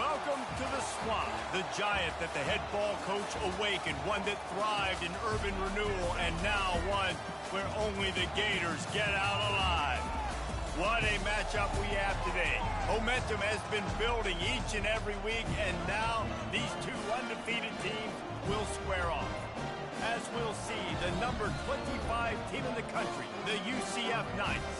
Welcome to the Swamp, the giant that the head ball coach awakened, one that thrived in urban renewal, and now one where only the Gators get out alive. What a matchup we have today. Momentum has been building each and every week, and now these two undefeated teams will square off. As we'll see, the number 25 team in the country, the UCF Knights,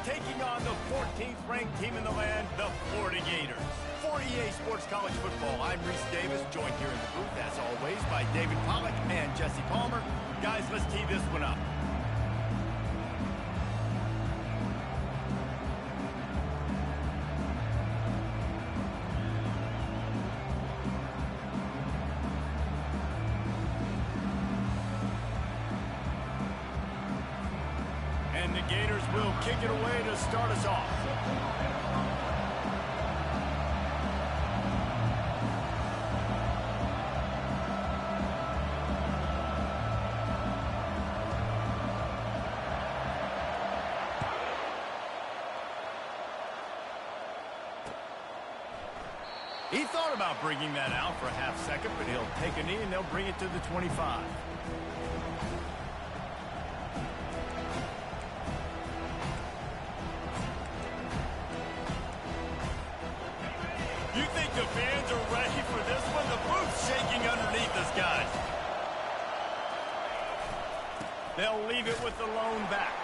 taking on the 14th ranked team in the land, the Florida Gators. For EA Sports College Football, I'm Reese Davis, joined here in the booth, as always, by David Pollack and Jesse Palmer. Guys, let's tee this one up. And the Gators will kick it away to start us off. He thought about bringing that out for a half second, but he'll take a knee and they'll bring it to the 25. You think the fans are ready for this one? The booth's shaking underneath us, guys. They'll leave it with the lone back.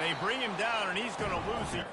They bring him down, and he's going to lose it.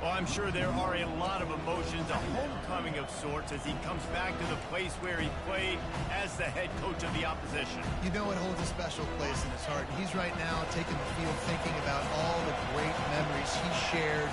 Well, I'm sure there are a lot of emotions, a homecoming of sorts as he comes back to the place where he played as the head coach of the opposition. You know it holds a special place in his heart. He's right now taking the field thinking about all the great memories he shared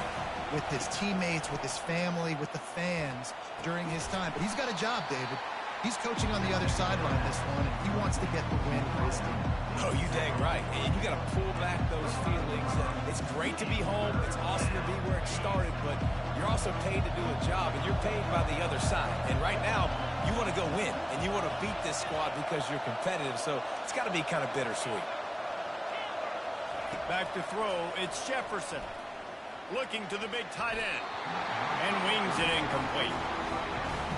with his teammates, with his family, with the fans during his time. But he's got a job, David. He's coaching on the other sideline this one, and he wants to get the win for his team. Oh, you dang right. And you got to pull back those feelings. It's great to be home. It's awesome to be where it started, but you're also paid to do a job, and you're paid by the other side. And right now, you want to go win, and you want to beat this squad because you're competitive, so it's got to be kind of bittersweet. Back to throw, it's Jefferson. Looking to the big tight end. And wings it incomplete.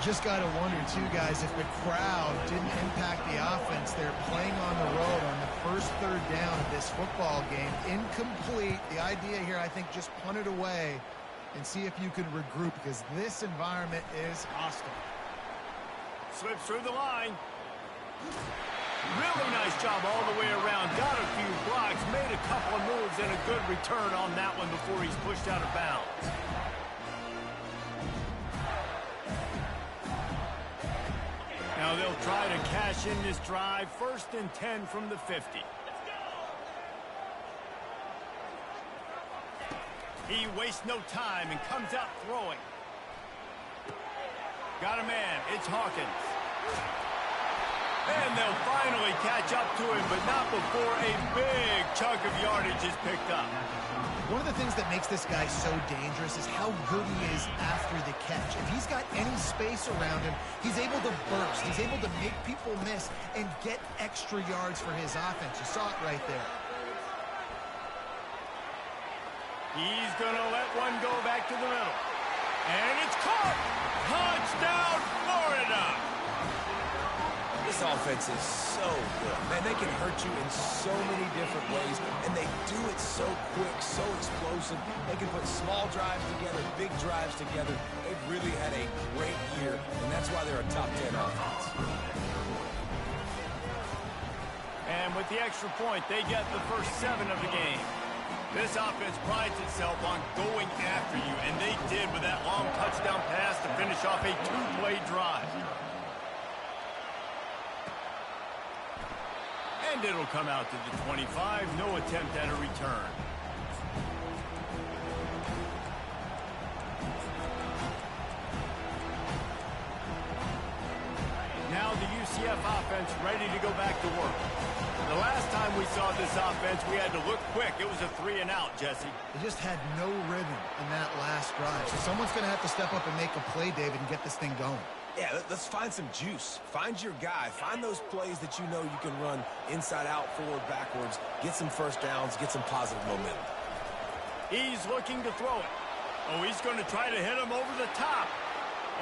Just got to wonder, too, guys, if the crowd didn't impact the offense. They're playing on the road on the first third down of this football game. Incomplete. The idea here, I think, just punt it away and see if you can regroup, because this environment is hostile. Slips through the line. Really nice job all the way around. Got a few blocks, made a couple of moves, and a good return on that one before he's pushed out of bounds. Now they'll try to cash in this drive. 1st and 10 from the 50. He wastes no time and comes out throwing. Got a man. It's Hawkins. And they'll finally catch up to him, but not before a big chunk of yardage is picked up. One of the things that makes this guy so dangerous is how good he is after the catch. If he's got any space around him, he's able to burst. He's able to make people miss and get extra yards for his offense. You saw it right there. He's going to let one go back to the middle. And it's caught! Touchdown, Florida! This offense is so good. Man, they can hurt you in so many different ways, and they do it so quick, so explosive. They can put small drives together, big drives together. They've really had a great year, and that's why they're a top 10 offense. And And with the extra point, they get the first 7 of the game. This offense prides itself on going after you, and they did with that long touchdown pass to finish off a 2-play drive. And it'll come out to the 25. No attempt at a return. Now the UCF offense ready to go back to work. The last time we saw this offense, we had to look quick. It was a 3-and-out, Jesse. They just had no rhythm in that last drive. So someone's going to have to step up and make a play, David, and get this thing going. Yeah, let's find some juice. Find your guy. Find those plays that you know you can run inside out, forward, backwards. Get some first downs. Get some positive momentum. He's looking to throw it. Oh, he's going to try to hit him over the top.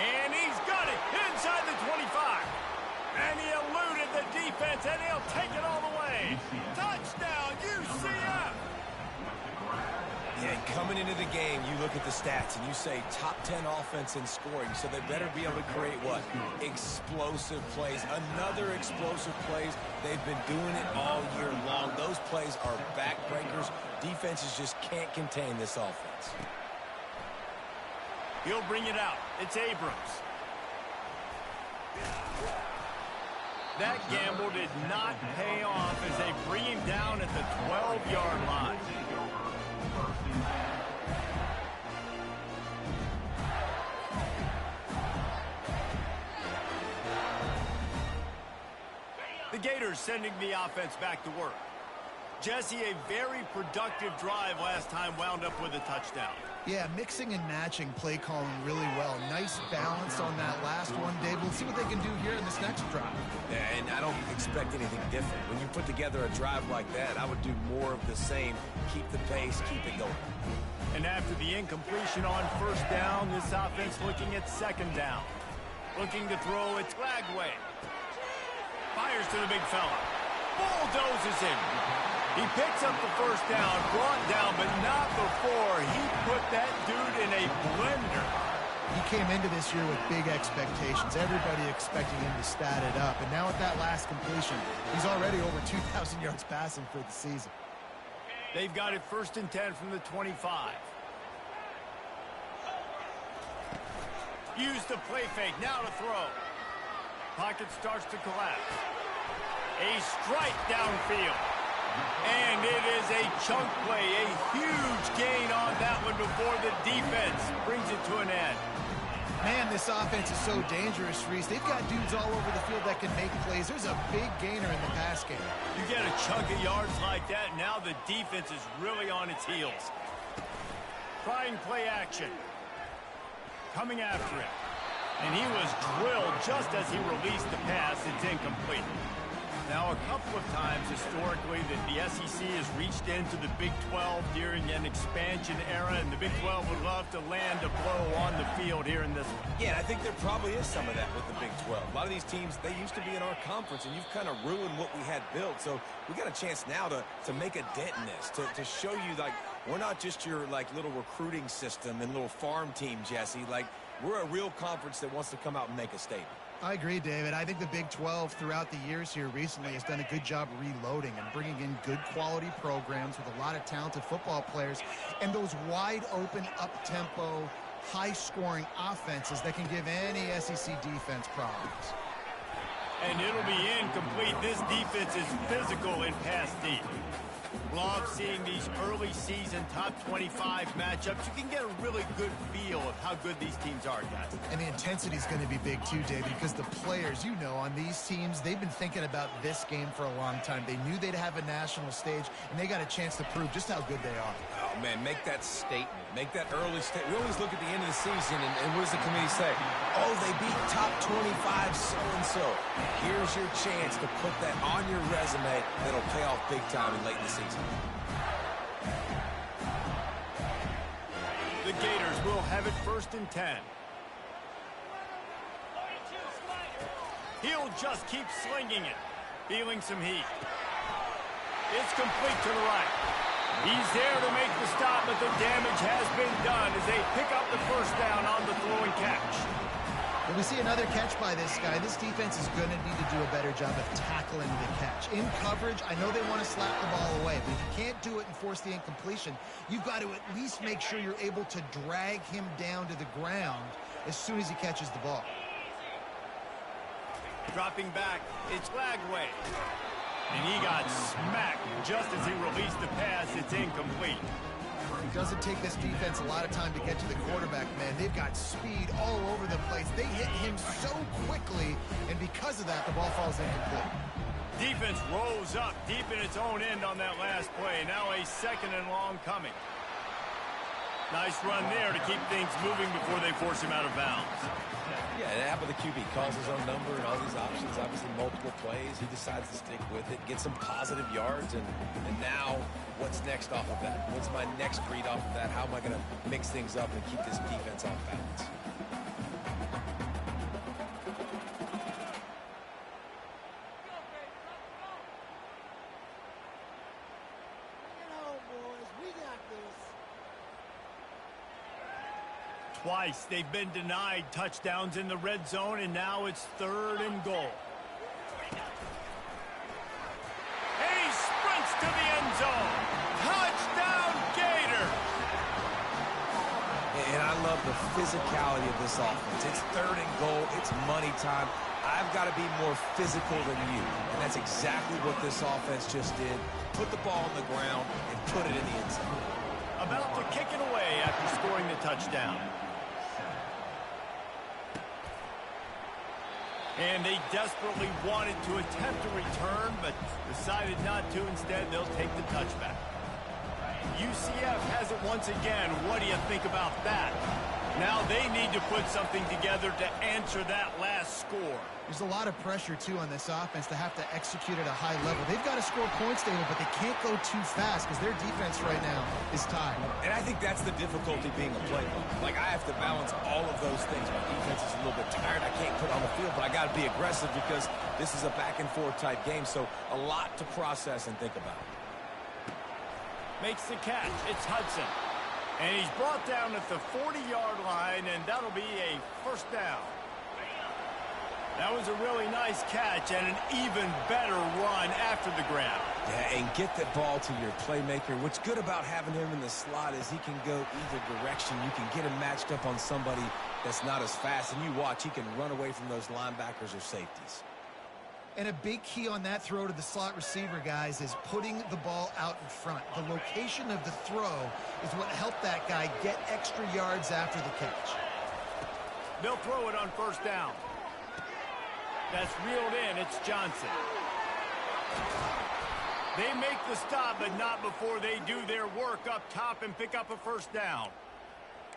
And he's got it inside the 25. And he eluded the defense, and he'll take it all the way. Touchdown, UCF! Yeah, and coming into the game, you look at the stats, and you say top 10 offense in scoring, so they better be able to create what? Explosive plays. Another explosive plays. They've been doing it all year long. Those plays are backbreakers. Defenses just can't contain this offense. He'll bring it out. It's Abrams. That gamble did not pay off as they bring him down at the 12-yard line. The Gators sending the offense back to work. Jesse, a very productive drive last time wound up with a touchdown. Yeah, mixing and matching play calling really well. Nice balance on that last one, Dave. We'll see what they can do here in this next drive. Yeah, and I don't expect anything different. When you put together a drive like that, I would do more of the same. Keep the pace, keep it going. And after the incompletion on first down, this offense looking at second down. Looking to throw, it's Lagway. Fires to the big fella. Bulldozes him. He picks up the first down, brought down, but not before he put that dude in a blender. He came into this year with big expectations. Everybody expecting him to stat it up. And now with that last completion, he's already over 2,000 yards passing for the season. They've got it 1st and 10 from the 25. Use the play fake, now to throw. Pocket starts to collapse. A strike downfield. And it is a chunk play, a huge gain on that one before the defense brings it to an end. Man, this offense is so dangerous, Reese. They've got dudes all over the field that can make plays. There's a big gainer in the pass game. You get a chunk of yards like that, now the defense is really on its heels. Trying play action. Coming after him. And he was drilled just as he released the pass. It's incomplete. Now, a couple of times historically that the SEC has reached into the Big 12 during an expansion era, and the Big 12 would love to land a blow on the field here in this one. Yeah, I think there probably is some of that with the Big 12. A lot of these teams, they used to be in our conference, and you've kind of ruined what we had built. So we got a chance now to make a dent in this, to show you, like, we're not just your, like, little recruiting system and little farm team, Jesse. Like, we're a real conference that wants to come out and make a statement. I agree, David. I think the Big 12 throughout the years here recently has done a good job reloading and bringing in good quality programs with a lot of talented football players and those wide open, up-tempo, high-scoring offenses that can give any SEC defense problems. And it'll be incomplete. This defense is physical in pass deep. Love seeing these early season top 25 matchups. You can get a really good feel of how good these teams are, guys. And the intensity is going to be big too, David, because the players, you know, on these teams, they've been thinking about this game for a long time. They knew they'd have a national stage, and they got a chance to prove just how good they are. Oh, man, make that statement. Make that early statement. We always look at the end of the season, and what does the committee say? Oh, they beat top 25 so-and-so. Here's your chance to put that on your resume that'll pay off big time in late in the season. The Gators will have it 1st and 10. He'll just keep slinging it, feeling some heat. It's complete to the right. He's there to make the stop, but the damage has been done as they pick up the first down on the throw and catch. When we see another catch by this guy, this defense is going to need to do a better job of tackling the catch. In coverage, I know they want to slap the ball away, but if you can't do it and force the incompletion, you've got to at least make sure you're able to drag him down to the ground as soon as he catches the ball. Dropping back, it's Flagway. And he got smacked just as he released the pass. It's incomplete. It doesn't take this defense a lot of time to get to the quarterback, man. They've got speed all over the place. They hit him so quickly, and because of that, the ball falls incomplete. Defense rose up deep in its own end on that last play. Now a 2nd and long coming. Nice run there to keep things moving before they force him out of bounds. Yeah, it happened to the QB. Calls his own number and all these options, obviously multiple plays. He decides to stick with it, get some positive yards, and now what's next off of that? What's my next read off of that? How am I going to mix things up and keep this defense off balance? Twice they've been denied touchdowns in the red zone, and now it's 3rd and goal. And he sprints to the end zone. Touchdown, Gator! And I love the physicality of this offense. It's 3rd and goal. It's money time. I've got to be more physical than you. And that's exactly what this offense just did. Put the ball on the ground and put it in the end zone. About to kick it away after scoring the touchdown. And they desperately wanted to attempt a return, but decided not to. Instead, they'll take the touchback. UCF has it once again. What do you think about that? Now they need to put something together to answer that last score. There's a lot of pressure, too, on this offense to have to execute at a high level. They've got to score points, David, but they can't go too fast because their defense right now is tied. And I think that's the difficulty being a playmaker. Like, I have to balance all of those things. My defense is a little bit tired. I can't put on the field, but I got to be aggressive because this is a back-and-forth type game, so a lot to process and think about. Makes the catch. It's Hudson. And he's brought down at the 40-yard line, and that'll be a 1st down. That was a really nice catch and an even better run after the grab. Yeah, and get the ball to your playmaker. What's good about having him in the slot is he can go either direction. You can get him matched up on somebody that's not as fast, and you watch, he can run away from those linebackers or safeties. And a big key on that throw to the slot receiver, guys, is putting the ball out in front. The location of the throw is what helped that guy get extra yards after the catch. They'll throw it on 1st down. That's reeled in. It's Johnson. They make the stop, but not before they do their work up top and pick up a 1st down.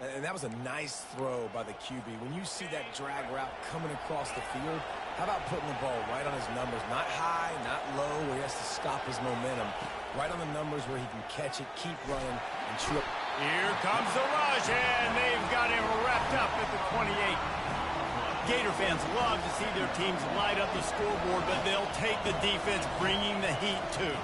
And that was a nice throw by the QB. When you see that drag route coming across the field, how about putting the ball right on his numbers? Not high, not low, where he has to stop his momentum. Right on the numbers where he can catch it, keep running, and chew up. Here comes the rush, and they've got him wrapped up at the 28. Gator fans love to see their teams light up the scoreboard, but they'll take the defense bringing the heat, too.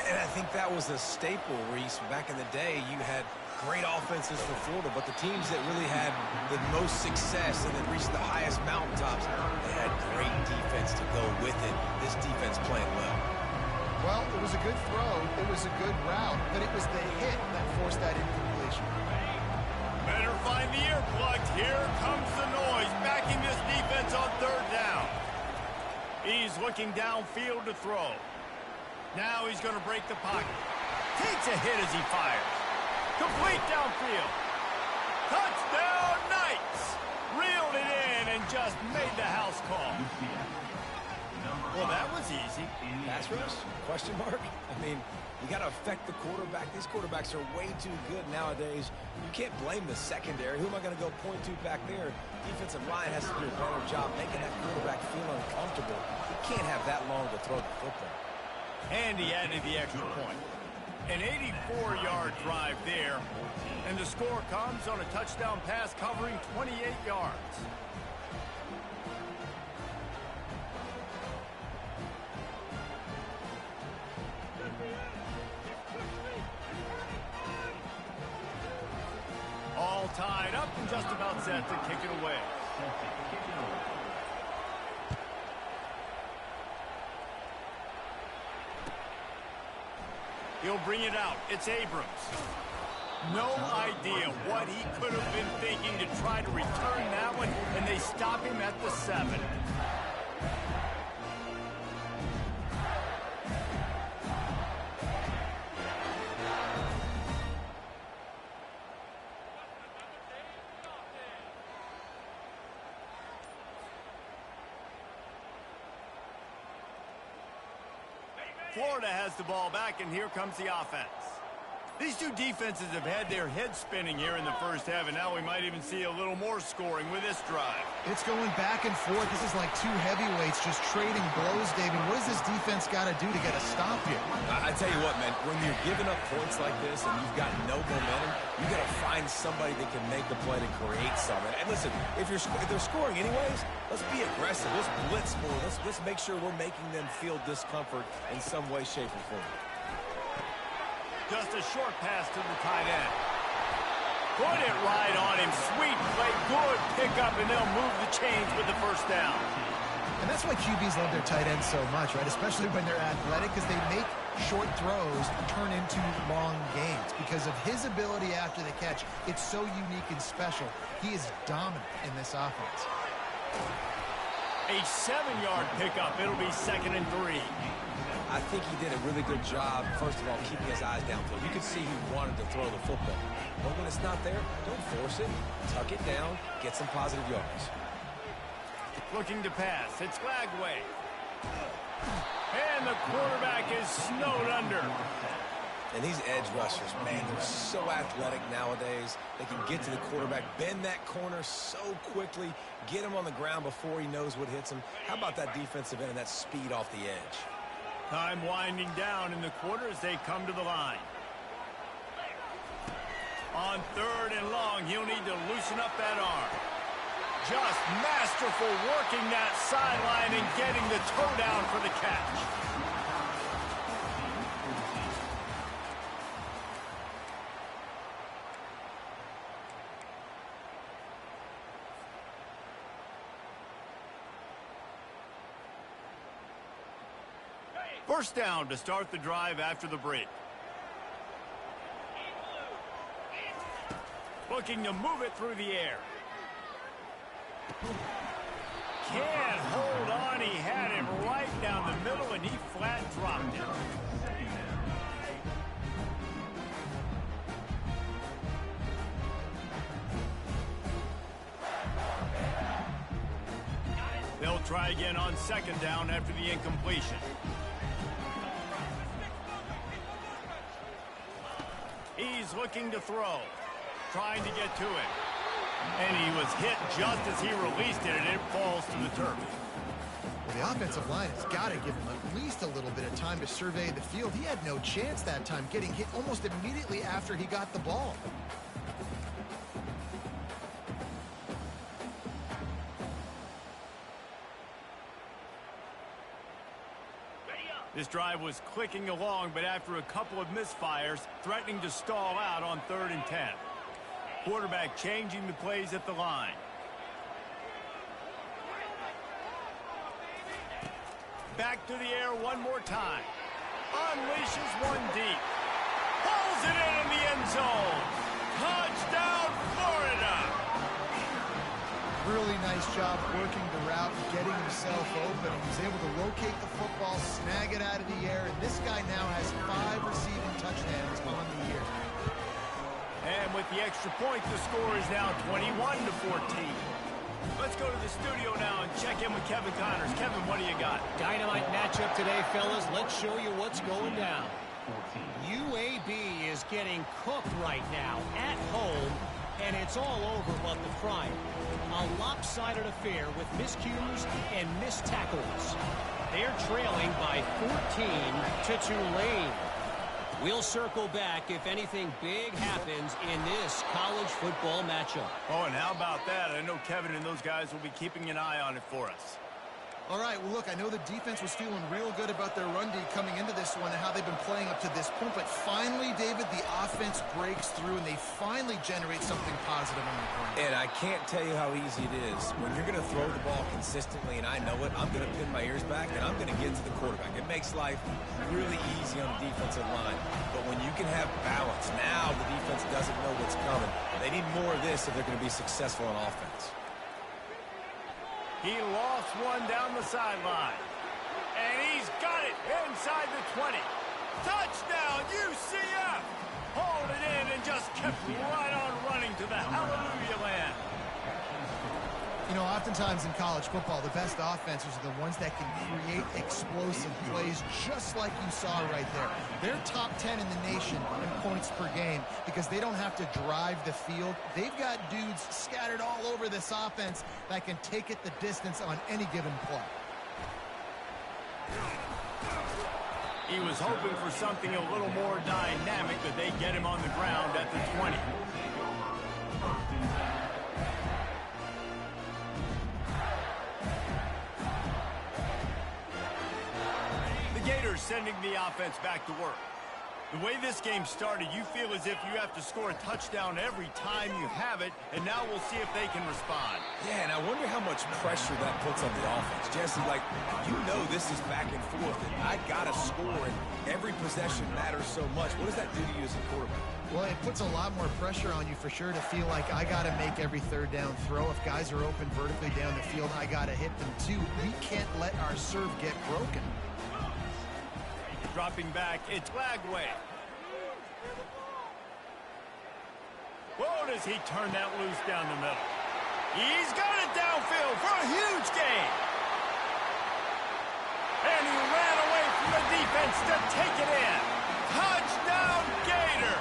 And I think that was a staple, Reese. Back in the day, you had great offenses for Florida, but the teams that really had the most success and that reached the highest mountaintops, they had great defense to go with it. This defense playing well. Well, it was a good throw. It was a good route, but it was the hit that forced that incompletion. Better find the earplugs. Here comes the noise, backing this defense on 3rd down. He's looking downfield to throw. Now he's going to break the pocket. Takes a hit as he fires. Complete downfield. Touchdown, Knights! Reeled it in and just made the house call. Well, that was easy. Pass rush? Question mark? I mean, you got to affect the quarterback. These quarterbacks are way too good nowadays. You can't blame the secondary. Who am I going to go point to back there? Defensive line has to do a better job making that quarterback feel uncomfortable. You can't have that long to throw the football. And he added the extra point. An 84-yard drive there. And the score comes on a touchdown pass covering 28 yards. All tied up and just about set to kick it away. He'll bring it out. It's Abrams. No idea what he could have been thinking to try to return that one, and they stop him at the 7. Florida has the ball back, and here comes the offense. These two defenses have had their heads spinning here in the first half, and now we might even see a little more scoring with this drive. It's going back and forth. This is like two heavyweights just trading blows, David. What does this defense got to do to get a stop here? I tell you what, man, when you're giving up points like this and you've got no momentum, you got to find somebody that can make the play to create something. And listen, if they're scoring anyways, let's be aggressive. Let's blitz more. Let's make sure we're making them feel discomfort in some way, shape, or form. Just a short pass to the tight end. Put it right on him. Sweet play. Good pickup, and they'll move the chains with the first down. And that's why QBs love their tight ends so much, right? Especially when they're athletic, because they make short throws turn into long gains. Because of his ability after the catch, it's so unique and special. He is dominant in this offense. A 7-yard pickup. It'll be 2nd and 3. I think he did a really good job, first of all, keeping his eyes downfield. You could see he wanted to throw the football. But when it's not there, don't force it. Tuck it down. Get some positive yards. Looking to pass. It's Flagway. And the quarterback is snowed under. And these edge rushers, man, they're so athletic nowadays. They can get to the quarterback, bend that corner so quickly, get him on the ground before he knows what hits him. How about that defensive end and that speed off the edge? Time winding down in the quarter as they come to the line. On 3rd and long, he'll need to loosen up that arm. Just masterful working that sideline and getting the toe down for the catch. First down to start the drive after the break. Looking to move it through the air. Can't hold on. He had him right down the middle, and he flat dropped it. They'll try again on 2nd down after the incompletion. He's looking to throw, trying to get to it. And he was hit just as he released it, and it falls to the turf. Well, the offensive line has got to give him at least a little bit of time to survey the field. He had no chance that time, getting hit almost immediately after he got the ball. This drive was clicking along, but after a couple of misfires, threatening to stall out on 3rd and 10. Quarterback changing the plays at the line. Back to the air one more time. Unleashes one deep. Pulls it in the end zone. Touchdown, Florida! Really nice job working the route and getting himself open. He was able to locate the football, snag it out of the air, and this guy now has 5 receiving touchdowns on the year. And with the extra point, the score is now 21-14. Let's go to the studio now and check in with Kevin Connors. Kevin, what do you got? Dynamite matchup today, fellas. Let's show you what's going down. UAB is getting cooked right now at home, and it's all over but the frying. A lopsided affair with miscues and missed tackles. They're trailing by 14 to Tulane. We'll circle back if anything big happens in this college football matchup. Oh, and how about that? I know Kevin and those guys will be keeping an eye on it for us. All right, well, look, I know the defense was feeling real good about their run D coming into this one and how they've been playing up to this point, but finally, David, the offense breaks through and they finally generate something positive on the ground. And I can't tell you how easy it is. When you're going to throw the ball consistently, and I know it, I'm going to pin my ears back, and I'm going to get to the quarterback. It makes life really easy on the defensive line. But when you can have balance, now the defense doesn't know what's coming. They need more of this if they're going to be successful on offense. He lost one down the sideline. And he's got it inside the 20. Touchdown, UCF! Hauled it in and just kept right on running to the hallelujah land. You know, oftentimes in college football, the best offenses are the ones that can create explosive plays just like you saw right there. They're top 10 in the nation in points per game because they don't have to drive the field. They've got dudes scattered all over this offense that can take it the distance on any given play. He was hoping for something a little more dynamic, but they get him on the ground at the 20. Gators sending the offense back to work. The way this game started, you feel as if you have to score a touchdown every time you have it, and now we'll see if they can respond. Yeah, and I wonder how much pressure that puts on the offense. Jesse, like, you know this is back and forth, and I got to score, and every possession matters so much. What does that do to you as a quarterback? Well, it puts a lot more pressure on you for sure to feel like I got to make every third down throw. If guys are open vertically down the field, I got to hit them too. We can't let our serve get broken. Dropping back, it's Lagway. Whoa, does he turn that loose down the middle? He's got it downfield for a huge gain. And he ran away from the defense to take it in. Touchdown, Gator!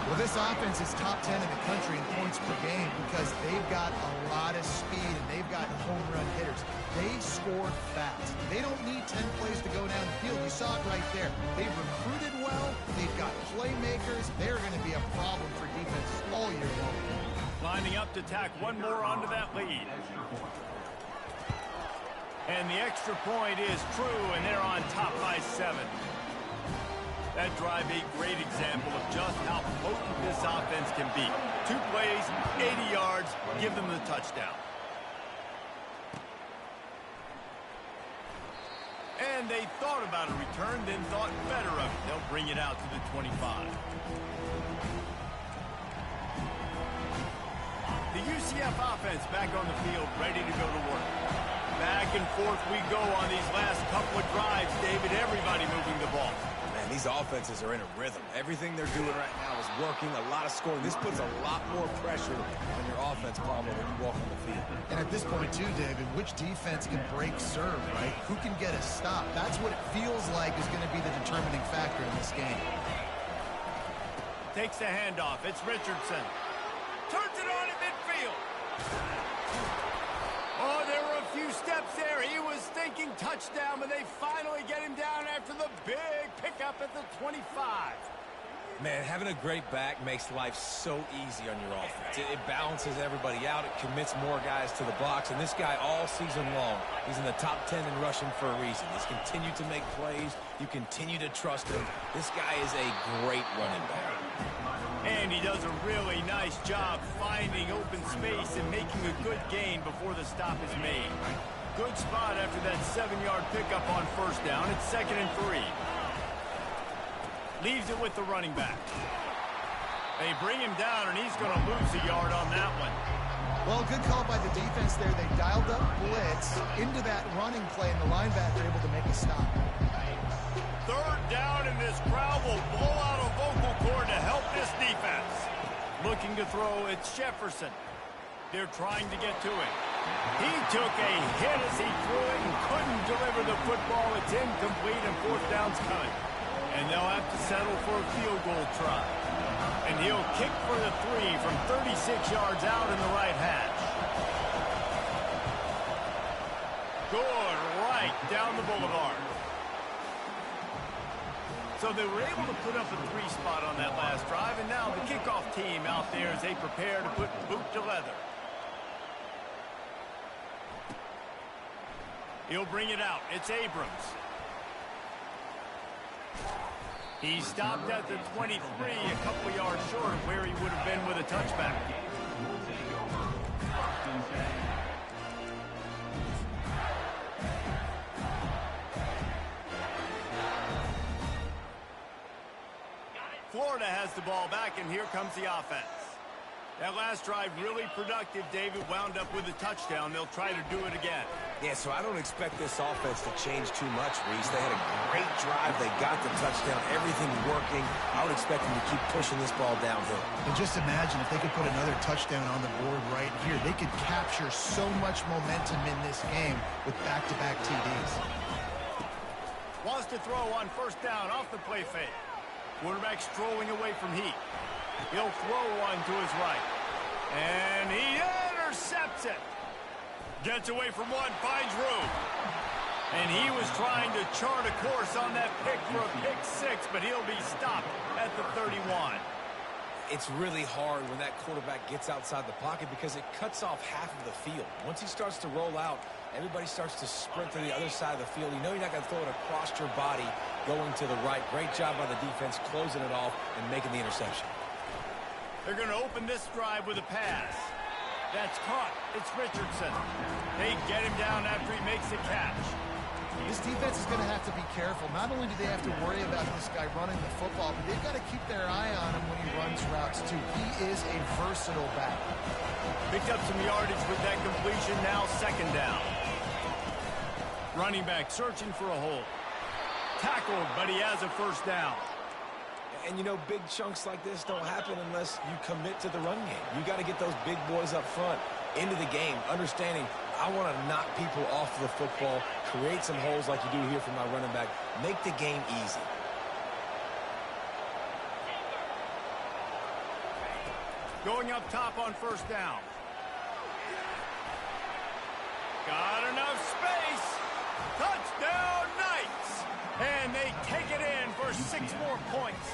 Well, this offense is top 10 in the country in points per game because they've got a lot of speed and they've got home run hitters. They score fast. They don't need 10 plays to go down the field. You saw it right there. They've recruited well. They've got playmakers. They're going to be a problem for defenses all year long. Lining up to tack one more onto that lead. And the extra point is true, and they're on top by 7. That drive a great example of just how potent this offense can be. 2 plays, 80 yards, give them the touchdown. And they thought about a return, then thought better of it. They'll bring it out to the 25. The UCF offense back on the field, ready to go to work. Back and forth we go on these last couple of drives, David. Everybody moving the ball. Man, these offenses are in a rhythm. Everything they're doing right now is working, a lot of scoring. This puts a lot more pressure on your offense, Pablo, when you walk on the field. And at this point, too, David, which defense can break serve, right? Who can get a stop? That's what it feels like is going to be the determining factor in this game. Takes the handoff. It's Richardson. Turns it on at midfield. Oh, there were a few steps there. He was thinking touchdown, but they finally get him down after the big pickup at the 25. Man, having a great back makes life so easy on your offense. It balances everybody out. It commits more guys to the box. And this guy all season long, he's in the top 10 in rushing for a reason. He's continued to make plays. You continue to trust him. This guy is a great running back. And he does a really nice job finding open space and making a good gain before the stop is made. Good spot after that 7-yard pickup on first down. It's 2nd and 3. Leaves it with the running back. They bring him down, and he's going to lose a yard on that one. Well, good call by the defense there. They dialed up blitz into that running play, and the linebacker able to make a stop. 3rd down, and this crowd will blow out a vocal cord to help this defense. Looking to throw, it's Jefferson. They're trying to get to him. He took a hit as he threw it and couldn't deliver the football. It's incomplete, and 4th down's coming. And they'll have to settle for a field goal try. And he'll kick for the 3 from 36 yards out in the right hash. Good right down the boulevard. So they were able to put up a 3 spot on that last drive, and now the kickoff team out there as they prepare to put boot to leather. He'll bring it out. It's Abrams. He stopped at the 23, a couple yards short of where he would have been with a touchback. Florida has the ball back, and here comes the offense. That last drive really productive. David wound up with a touchdown. They'll try to do it again. Yeah, so I don't expect this offense to change too much, Reese. They had a great drive. They got the touchdown. Everything working. I would expect them to keep pushing this ball downhill. And just imagine if they could put another touchdown on the board right here. They could capture so much momentum in this game with back-to-back TDs. Wants to throw on first down off the play fake. Quarterback strolling away from Heath. He'll throw one to his right. And he intercepts it. Gets away from one, finds room. And he was trying to chart a course on that pick for a pick six, but he'll be stopped at the 31. It's really hard when that quarterback gets outside the pocket because it cuts off half of the field. Once he starts to roll out, everybody starts to sprint to the other side of the field. You know you're not going to throw it across your body going to the right. Great job by the defense closing it off and making the interception. They're going to open this drive with a pass. That's caught. It's Richardson. They get him down after he makes the catch. This defense is going to have to be careful. Not only do they have to worry about this guy running the football, but they've got to keep their eye on him when he runs routes, too. He is a versatile back. Picked up some yardage with that completion. Now second down. Running back searching for a hole. Tackled, but he has a first down. And, you know, big chunks like this don't happen unless you commit to the run game. You got to get those big boys up front into the game, understanding I want to knock people off the football, create some holes like you do here for my running back, make the game easy. Going up top on first down. Got enough space. Touchdown, Knights. And they take it in for 6 more points.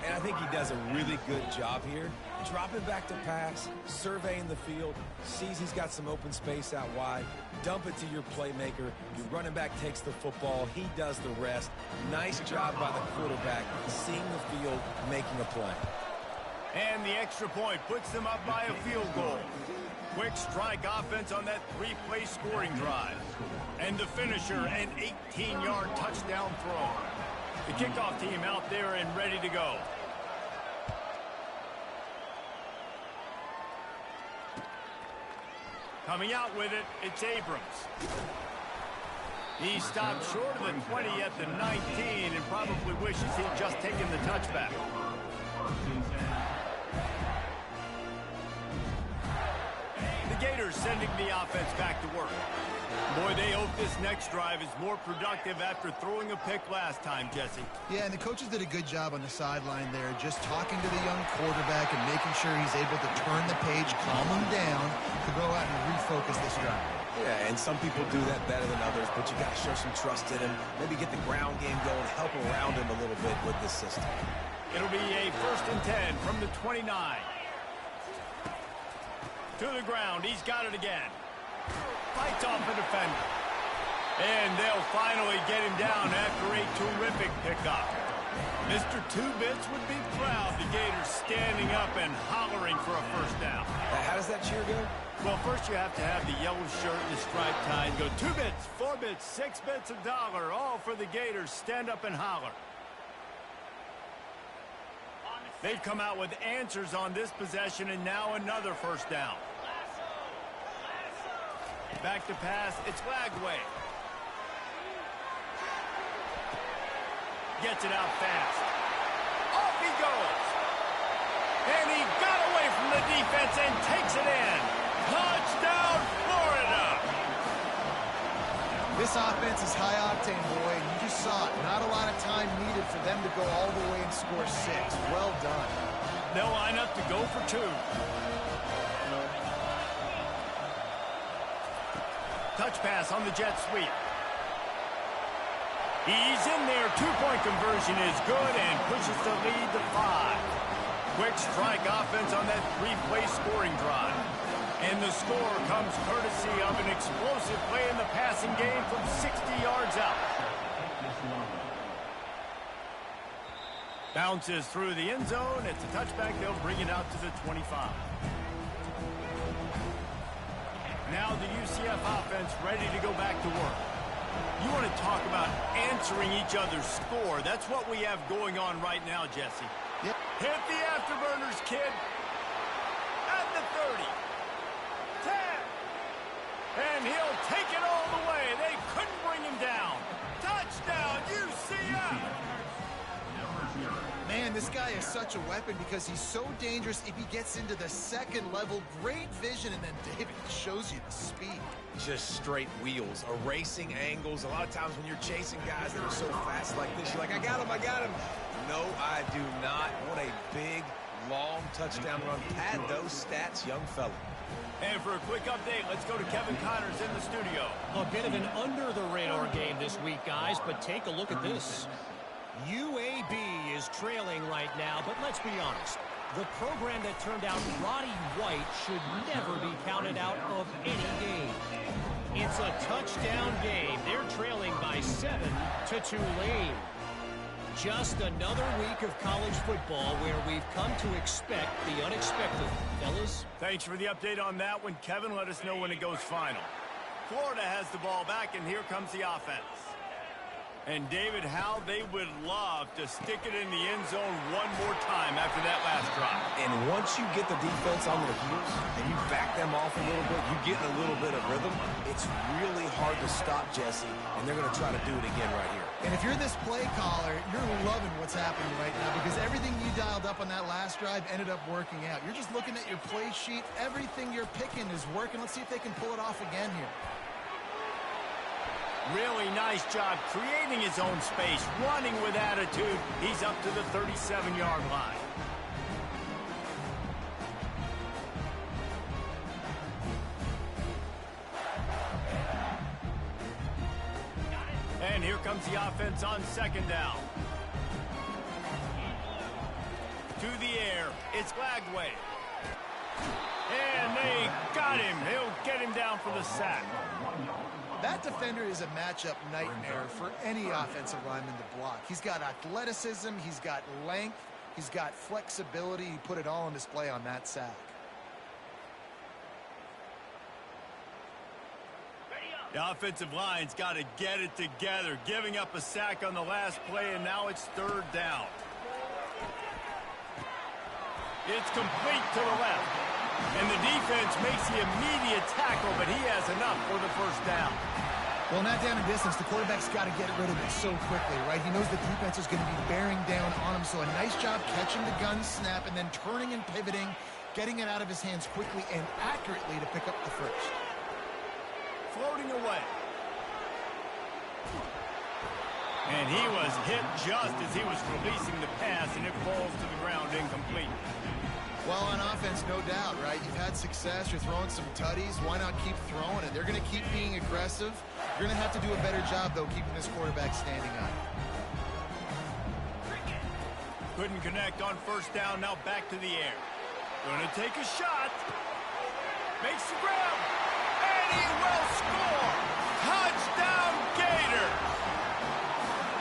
And I think he does a really good job here. Dropping back to pass, surveying the field, sees he's got some open space out wide, dump it to your playmaker. Your running back takes the football. He does the rest. Nice job by the quarterback, seeing the field, making a play. And the extra point puts them up by a field goal. Quick strike offense on that 3-play scoring drive. And the finisher, an 18-yard touchdown throw. The kickoff team out there and ready to go. Coming out with it, it's Abrams. He stopped short of the 20 at the 19 and probably wishes he'd just taken the touchback. The Gators sending the offense back to work. Boy, they hope this next drive is more productive after throwing a pick last time, Jesse. Yeah, and the coaches did a good job on the sideline there, just talking to the young quarterback and making sure he's able to turn the page, calm him down, to go out and refocus this drive. Yeah, and some people do that better than others, but you got to show some trust in him, maybe get the ground game going, help around him a little bit with this system. It'll be a 1st and 10 from the 29. To the ground, he's got it again. Fights off the defender. And they'll finally get him down after a terrific pickup. Mr. Two-Bits would be proud. The Gators standing up and hollering for a first down. How does that cheer go? Well, first you have to have the yellow shirt and the striped tie and go 2 bits, 4 bits, 6 bits, $1, all for the Gators. Stand up and holler. They've come out with answers on this possession, and now another first down. Back to pass, it's Lagway. Gets it out fast. Off he goes. And he got away from the defense and takes it in. Touchdown, Florida! This offense is high octane, boy, and you just saw it. Not a lot of time needed for them to go all the way and score 6. Well done. They'll line up to go for 2. Touch pass on the jet sweep. He's in there. 2-point conversion is good and pushes the lead to 5. Quick strike offense on that 3-play scoring drive. And the score comes courtesy of an explosive play in the passing game from 60 yards out. Bounces through the end zone. It's a touchback. They'll bring it out to the 25. Now the UCF offense ready to go back to work. You want to talk about answering each other's score. That's what we have going on right now, Jesse. Yep. Hit the afterburners, kid. At the 30. 10. And he'll take it all the way. They couldn't bring him down. Touchdown, UCF. Man, this guy is such a weapon because he's so dangerous if he gets into the second level. Great vision, and then David shows you the speed. Just straight wheels, erasing angles. A lot of times when you're chasing guys that are so fast like this, you're like, I got him, I got him. No, I do not. What a big, long touchdown run. Pad those stats, young fella. And for a quick update, let's go to Kevin Connors in the studio. A bit of an under-the-radar game this week, guys, but take a look at this. UAB is trailing right now, but let's be honest. The program that turned out Roddy White should never be counted out of any game. It's a touchdown game. They're trailing by 7 to Tulane. Just another week of college football where we've come to expect the unexpected. Fellas? Thanks for the update on that one, Kevin. Let us know when it goes final. Florida has the ball back, and here comes the offense. And, David, how they would love to stick it in the end zone one more time after that last drive. And once you get the defense on their heels and you back them off a little bit, you get in a little bit of rhythm, it's really hard to stop Jesse, and they're going to try to do it again right here. And if you're this play caller, you're loving what's happening right now because everything you dialed up on that last drive ended up working out. You're just looking at your play sheet. Everything you're picking is working. Let's see if they can pull it off again here. Really nice job creating his own space, running with attitude. He's up to the 37-yard line. And here comes the offense on second down. To the air, it's Lagway. And they got him. They'll get him down for the sack. That defender is a matchup nightmare for any offensive lineman to block. He's got athleticism, he's got length, he's got flexibility. He put it all on display on that sack. The offensive line's got to get it together, giving up a sack on the last play, and now it's third down. It's complete to the left. And the defense makes the immediate tackle, but he has enough for the first down. Well, not down in distance, the quarterback's got to get rid of it so quickly, right? He knows the defense is going to be bearing down on him, so a nice job catching the gun snap and then turning and pivoting, getting it out of his hands quickly and accurately to pick up the first. Floating away. And he was hit just as he was releasing the pass, and it falls to the ground incomplete. Well, on offense, no doubt, right? You've had success. You're throwing some tutties. Why not keep throwing it? They're going to keep being aggressive. You're going to have to do a better job, though, keeping this quarterback standing up. Couldn't connect on first down. Now back to the air. Going to take a shot. Makes the grab. And he will score. Touchdown, Gator.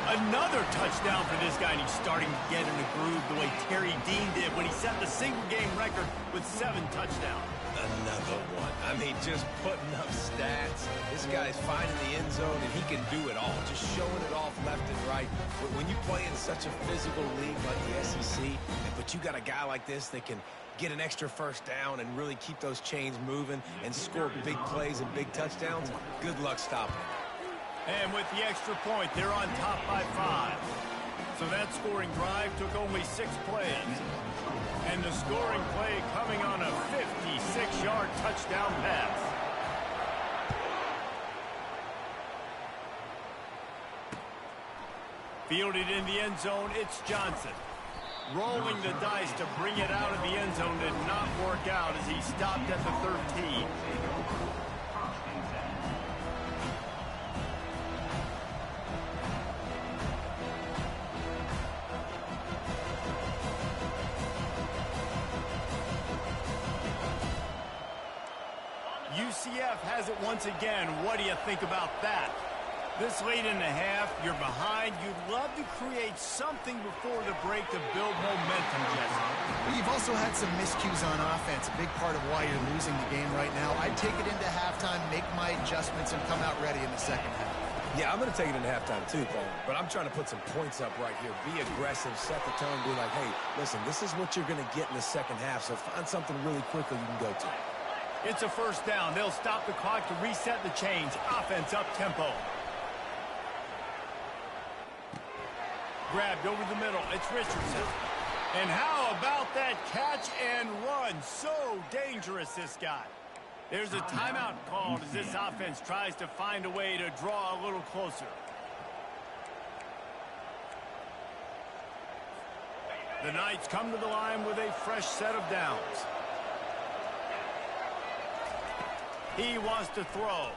Another touchdown for this guy, and he's starting to get in a groove the way Terry Dean did when he set the single-game record with 7 touchdowns. Another one. I mean, just putting up stats. This guy's finding the end zone, and he can do it all, just showing it off left and right. But when you play in such a physical league like the SEC, but you got a guy like this that can get an extra first down and really keep those chains moving and score big plays and big touchdowns, good luck stopping him. And with the extra point, they're on top by 5. So that scoring drive took only 6 plays. And the scoring play coming on a 56-yard touchdown pass. Fielded in the end zone, it's Johnson. Rolling the dice to bring it out of the end zone did not work out as he stopped at the 13. half has it once again. What do you think about that? This late in the half, you're behind. You'd love to create something before the break to build momentum, Jesse. You've also had some miscues on offense, a big part of why you're losing the game right now. I'd take it into halftime, make my adjustments, and come out ready in the second half. Yeah, I'm going to take it into halftime too, Paul. But I'm trying to put some points up right here. Be aggressive, set the tone, be like, hey, listen, this is what you're going to get in the second half, so find something really quickly you can go to. It's a first down. They'll stop the clock to reset the chains. Offense up-tempo. Grabbed over the middle. It's Richardson. And how about that catch and run? So dangerous, this guy. There's a timeout called as this offense tries to find a way to draw a little closer. The Knights come to the line with a fresh set of downs. He wants to throw.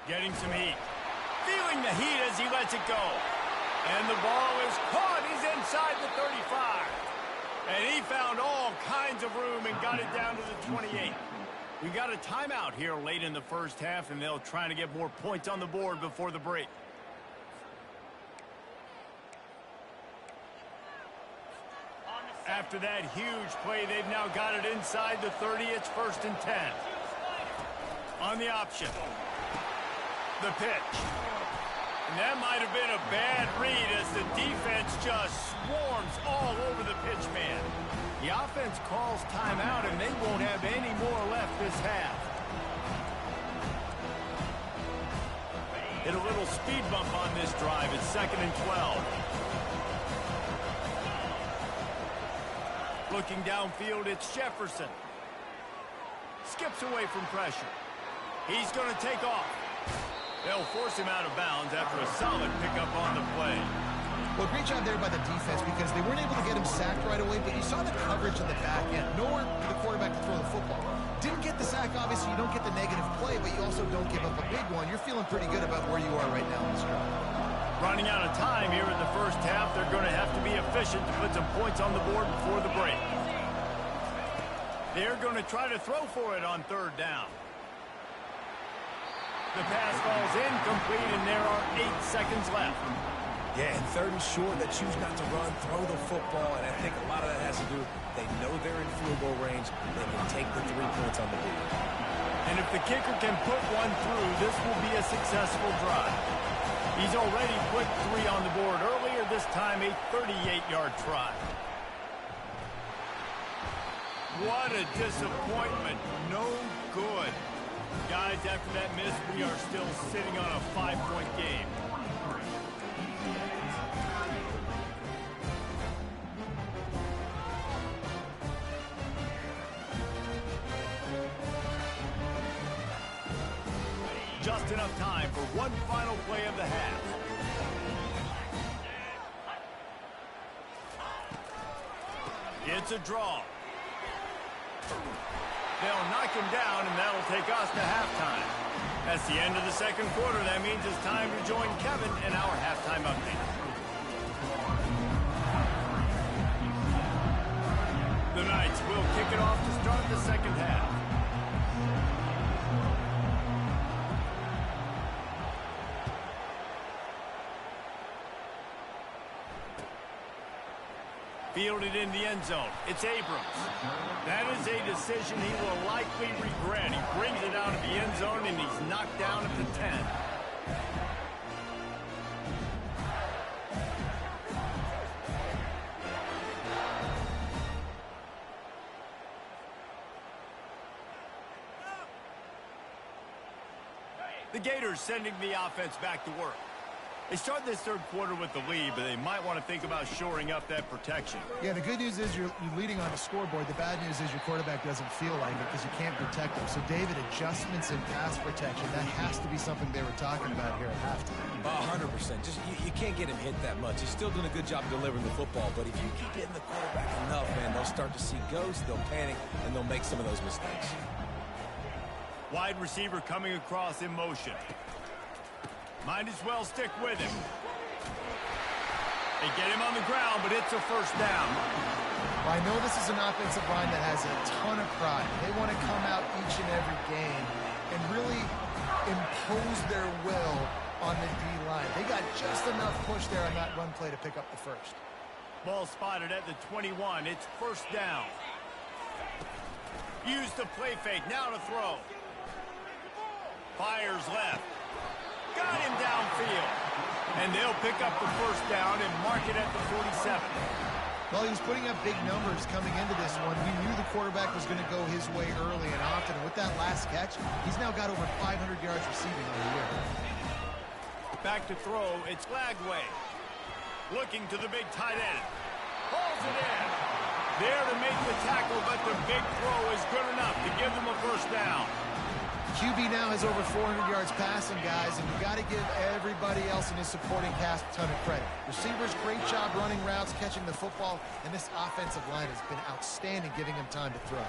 Getting some heat. Feeling the heat as he lets it go. And the ball is caught. He's inside the 35. And he found all kinds of room and got it down to the 28. We got a timeout here late in the first half, and they'll try to get more points on the board before the break. After that huge play, they've now got it inside the 30. It's 1st and 10. On the option. The pitch. And that might have been a bad read as the defense just swarms all over the pitch man. The offense calls timeout, and they won't have any more left this half. Hit a little speed bump on this drive. It's 2nd and 12. Looking downfield, it's Jefferson. Skips away from pressure. He's going to take off. They'll force him out of bounds after a solid pickup on the play. Well, great job there by the defense because they weren't able to get him sacked right away, but you saw the coverage in the back end. Nowhere for the quarterback to throw the football. Didn't get the sack, obviously. You don't get the negative play, but you also don't give up a big one. You're feeling pretty good about where you are right now in this drive. Running out of time here in the first half. They're going to have to be efficient to put some points on the board before the break. They're going to try to throw for it on 3rd down. The pass falls incomplete, and there are 8 seconds left. Yeah, and 3rd and short, they choose not to run, throw the football, and I think a lot of that has to do, they know they're in field goal range, they can take the 3 points on the board. And if the kicker can put one through, this will be a successful drive. He's already put 3 on the board earlier, this time a 38-yard try. What a disappointment. No good. Guys, after that miss, we are still sitting on a 5-point game. Just enough time for one final play of the half. It's a draw. They'll knock him down, and that'll take us to halftime. That's the end of the second quarter. That means it's time to join Kevin in our halftime update. The Knights will kick it off to start the second half. Fielded in the end zone. It's Abrams. That is a decision he will likely regret. He brings it out of the end zone, and he's knocked down at the 10. The Gators sending the offense back to work. They start this third quarter with the lead, but they might want to think about shoring up that protection. Yeah, the good news is you're leading on the scoreboard. The bad news is your quarterback doesn't feel like it because you can't protect him. So, David, adjustments in pass protection, that has to be something they were talking about here at halftime. 100%. Just you can't get him hit that much. He's still doing a good job delivering the football, but if you keep hitting the quarterback enough, man, they'll start to see ghosts, they'll panic, and they'll make some of those mistakes. Wide receiver coming across in motion. Might as well stick with him. They get him on the ground, but it's a first down. Well, I know this is an offensive line that has a ton of pride. They want to come out each and every game and really impose their will on the D-line. They got just enough push there on that run play to pick up the first. Ball spotted at the 21. It's first down. Use the play fake. Now to throw. Fires left. Got him downfield. And they'll pick up the first down and mark it at the 47. Well, he was putting up big numbers coming into this one. We knew the quarterback was going to go his way early and often. And with that last catch, he's now got over 500 yards receiving on the year. Back to throw. It's Lagway. Looking to the big tight end. Pulls it in. There to make the tackle, but the big throw is good enough to give them a first down. QB now has over 400 yards passing, guys, and you got to give everybody else in his supporting cast a ton of credit. Receivers, great job running routes, catching the football, and this offensive line has been outstanding, giving him time to throw.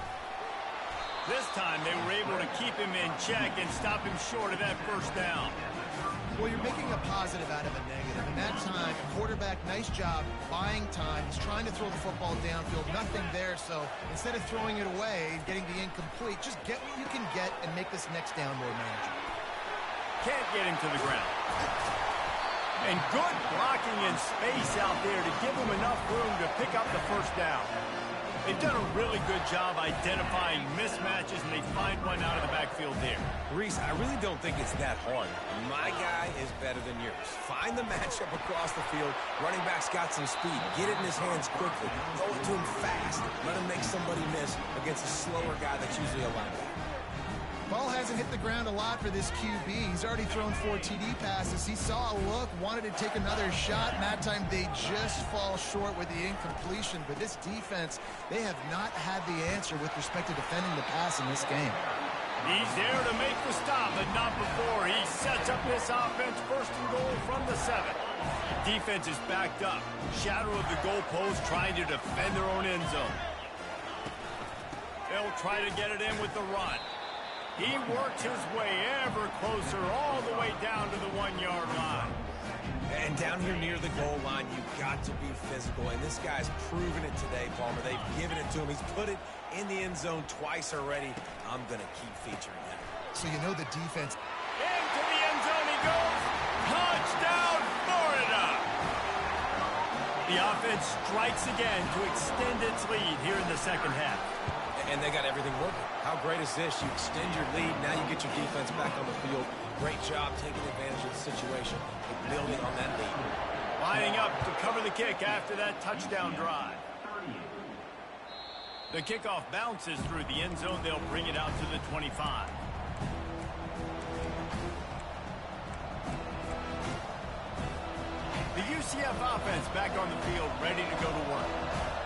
This time they were able to keep him in check and stop him short of that first down. Well, you're making a positive out of a negative, and that time, quarterback, nice job, buying time. He's trying to throw the football downfield, nothing there, so instead of throwing it away and getting the incomplete, just get what you can get and make this next down more manageable. Can't get him to the ground. And good blocking in space out there to give him enough room to pick up the first down. They've done a really good job identifying mismatches, and they find one out of the backfield there. Reese, I really don't think it's that hard. My guy is better than yours. Find the matchup across the field. Running back's got some speed. Get it in his hands quickly. Throw it to him fast. Let him make somebody miss against a slower guy that's usually a linebacker. Ball hasn't hit the ground a lot for this QB. He's already thrown 4 TD passes. He saw a look, wanted to take another shot, and that time they just fall short with the incompletion. But this defense, they have not had the answer with respect to defending the pass in this game. He's there to make the stop, but not before. He sets up this offense first and goal from the 7. Defense is backed up. Shadow of the goalpost trying to defend their own end zone. They'll try to get it in with the run. He works his way ever closer all the way down to the 1-yard line. And down here near the goal line, you've got to be physical. And this guy's proven it today, Palmer. They've given it to him. He's put it in the end zone twice already. I'm going to keep featuring him. So you know the defense. Into the end zone he goes. Touchdown, Florida! The offense strikes again to extend its lead here in the second half. And they got everything working. How great is this? You extend your lead. Now you get your defense back on the field. Great job taking advantage of the situation and building on that lead. Lining up to cover the kick after that touchdown drive. The kickoff bounces through the end zone. They'll bring it out to the 25. The UCF offense back on the field, ready to go to work.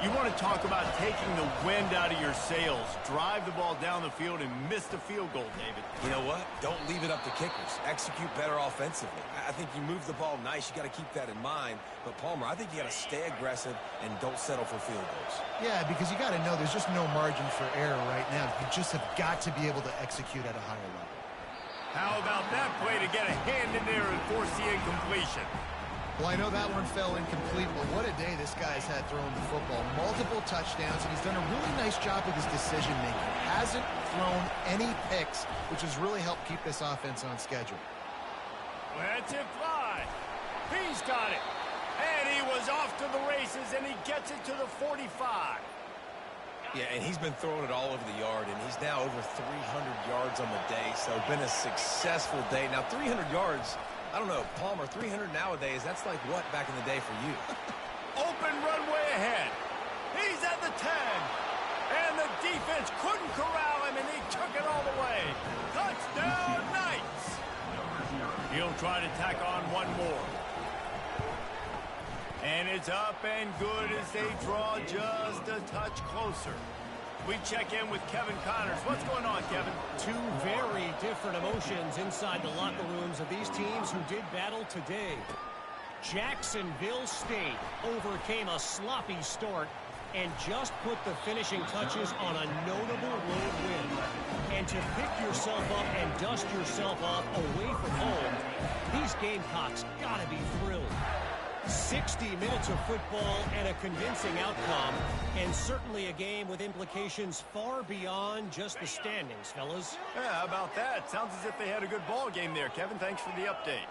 You want to talk about taking the wind out of your sails. Drive the ball down the field and miss the field goal, David. You know what? Don't leave it up to kickers. Execute better offensively. I think you move the ball nice. You got to keep that in mind. But, Palmer, I think you got to stay aggressive and don't settle for field goals. Yeah, because you got to know there's just no margin for error right now. You just have got to be able to execute at a higher level. How about that play to get a hand in there and force the incompletion? Well, I know that one fell incomplete, but what a day this guy's had throwing the football. Multiple touchdowns, and he's done a really nice job with his decision-making. Hasn't thrown any picks, which has really helped keep this offense on schedule. Lets it fly. He's got it. And he was off to the races, and he gets it to the 45. Yeah, and he's been throwing it all over the yard, and he's now over 300 yards on the day, so been a successful day. Now, 300 yards... I don't know, Palmer, 300 nowadays, that's like what back in the day for you? Open runway ahead. He's at the 10. And the defense couldn't corral him, and he took it all the way. Touchdown, Knights. He'll try to tack on one more. And it's up and good as they draw just a touch closer. We check in with Kevin Connors. What's going on, Kevin? Two very different emotions inside the locker rooms of these teams who did battle today. Jacksonville State overcame a sloppy start and just put the finishing touches on a notable road win. And to pick yourself up and dust yourself off away from home, these Gamecocks gotta be thrilled. 60 minutes of football and a convincing outcome, and certainly a game with implications far beyond just the standings, fellas. Yeah, how about that? Sounds as if they had a good ball game there, Kevin. Thanks for the update.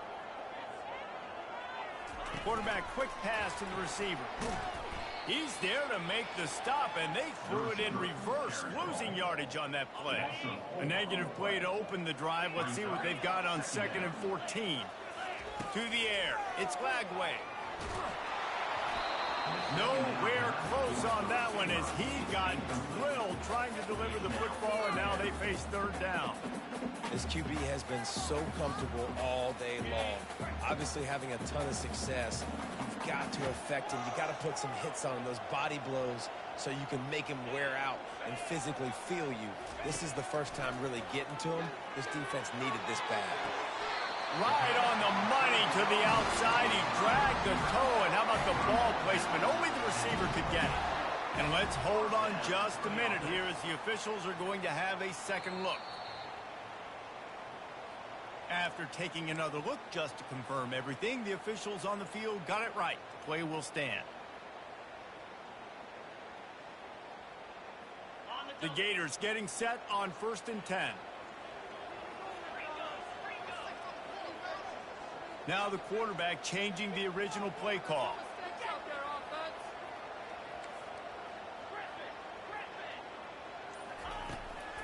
Quarterback, quick pass to the receiver. He's there to make the stop, and they threw it in reverse, losing yardage on that play. A negative play to open the drive. Let's see what they've got on 2nd and 14. To the air. It's Lagway. Nowhere close on that one as he got drilled trying to deliver the football, and now they face 3rd down. This QB has been so comfortable all day long. Obviously having a ton of success. You've got to affect him. You got to put some hits on him, those body blows, so you can make him wear out and physically feel you. This is the first time really getting to him. This defense needed this bad. Right on the money to the outside. He dragged the toe, and how about the ball placement? Only the receiver could get it. And let's hold on just a minute here as the officials are going to have a second look. After taking another look just to confirm everything, the officials on the field got it right. Play will stand. The Gators getting set on 1st and 10. Now the quarterback changing the original play call.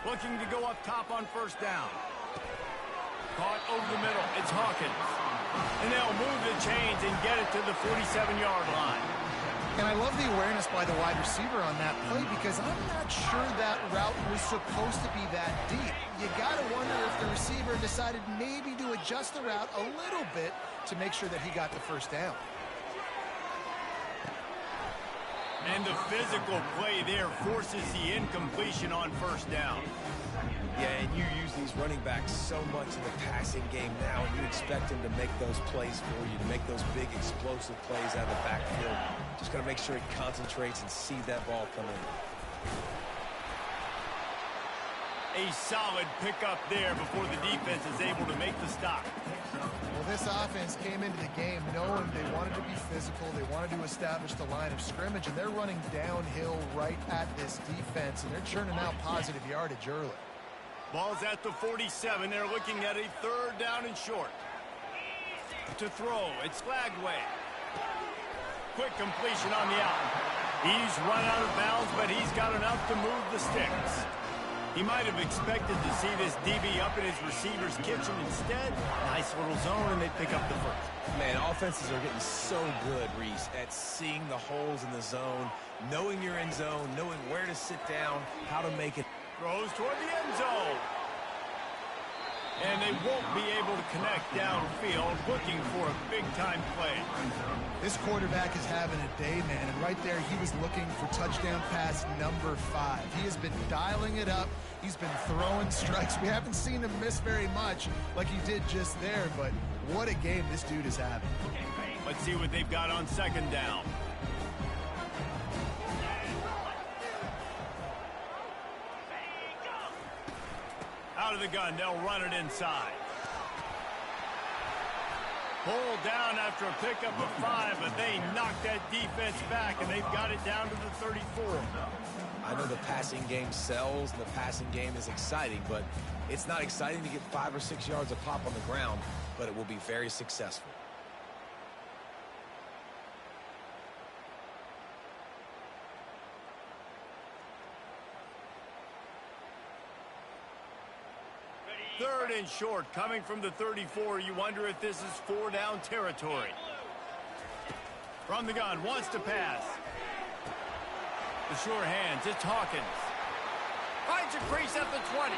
Looking to go up top on 1st down. Caught over the middle. It's Hawkins. And they'll move the chains and get it to the 47-yard line. And I love the awareness by the wide receiver on that play because I'm not sure that route was supposed to be that deep. You got to wonder if the receiver decided maybe to adjust the route a little bit to make sure that he got the 1st down. And the physical play there forces the incompletion on 1st down. Yeah, and you use these running backs so much in the passing game now, and you expect them to make those plays for you, to make those big explosive plays out of the backfield. Just got to make sure he concentrates and sees that ball come in. A solid pickup there before the defense is able to make the stop. Well, this offense came into the game knowing they wanted to be physical, they wanted to establish the line of scrimmage, and they're running downhill right at this defense, and they're churning out positive yardage early. Ball's at the 47. They're looking at a 3rd down and short. To throw, it's Lagway. Quick completion on the out. He's run out of bounds, but he's got enough to move the sticks. He might have expected to see this DB up in his receiver's kitchen. Instead, nice little zone, and they pick up the 1st. Man, offenses are getting so good, Reese, at seeing the holes in the zone, knowing you're in zone, knowing where to sit down, how to make it. Throws toward the end zone. And they won't be able to connect downfield, looking for a big-time play. This quarterback is having a day, man, and right there he was looking for touchdown pass number 5. He has been dialing it up. He's been throwing strikes. We haven't seen him miss very much like he did just there, but what a game this dude is having. Let's see what they've got on 2nd down. Out of the gun, they'll run it inside. Pulled down after a pickup of 5, but they knocked that defense back, and they've got it down to the 34. I know the passing game sells, and the passing game is exciting, but it's not exciting to get 5 or 6 yards a pop on the ground, but it will be very successful. Third and short, coming from the 34. You wonder if this is 4-down territory. From the gun, wants to pass. The sure hands, it's Hawkins. Finds a crease at the 20.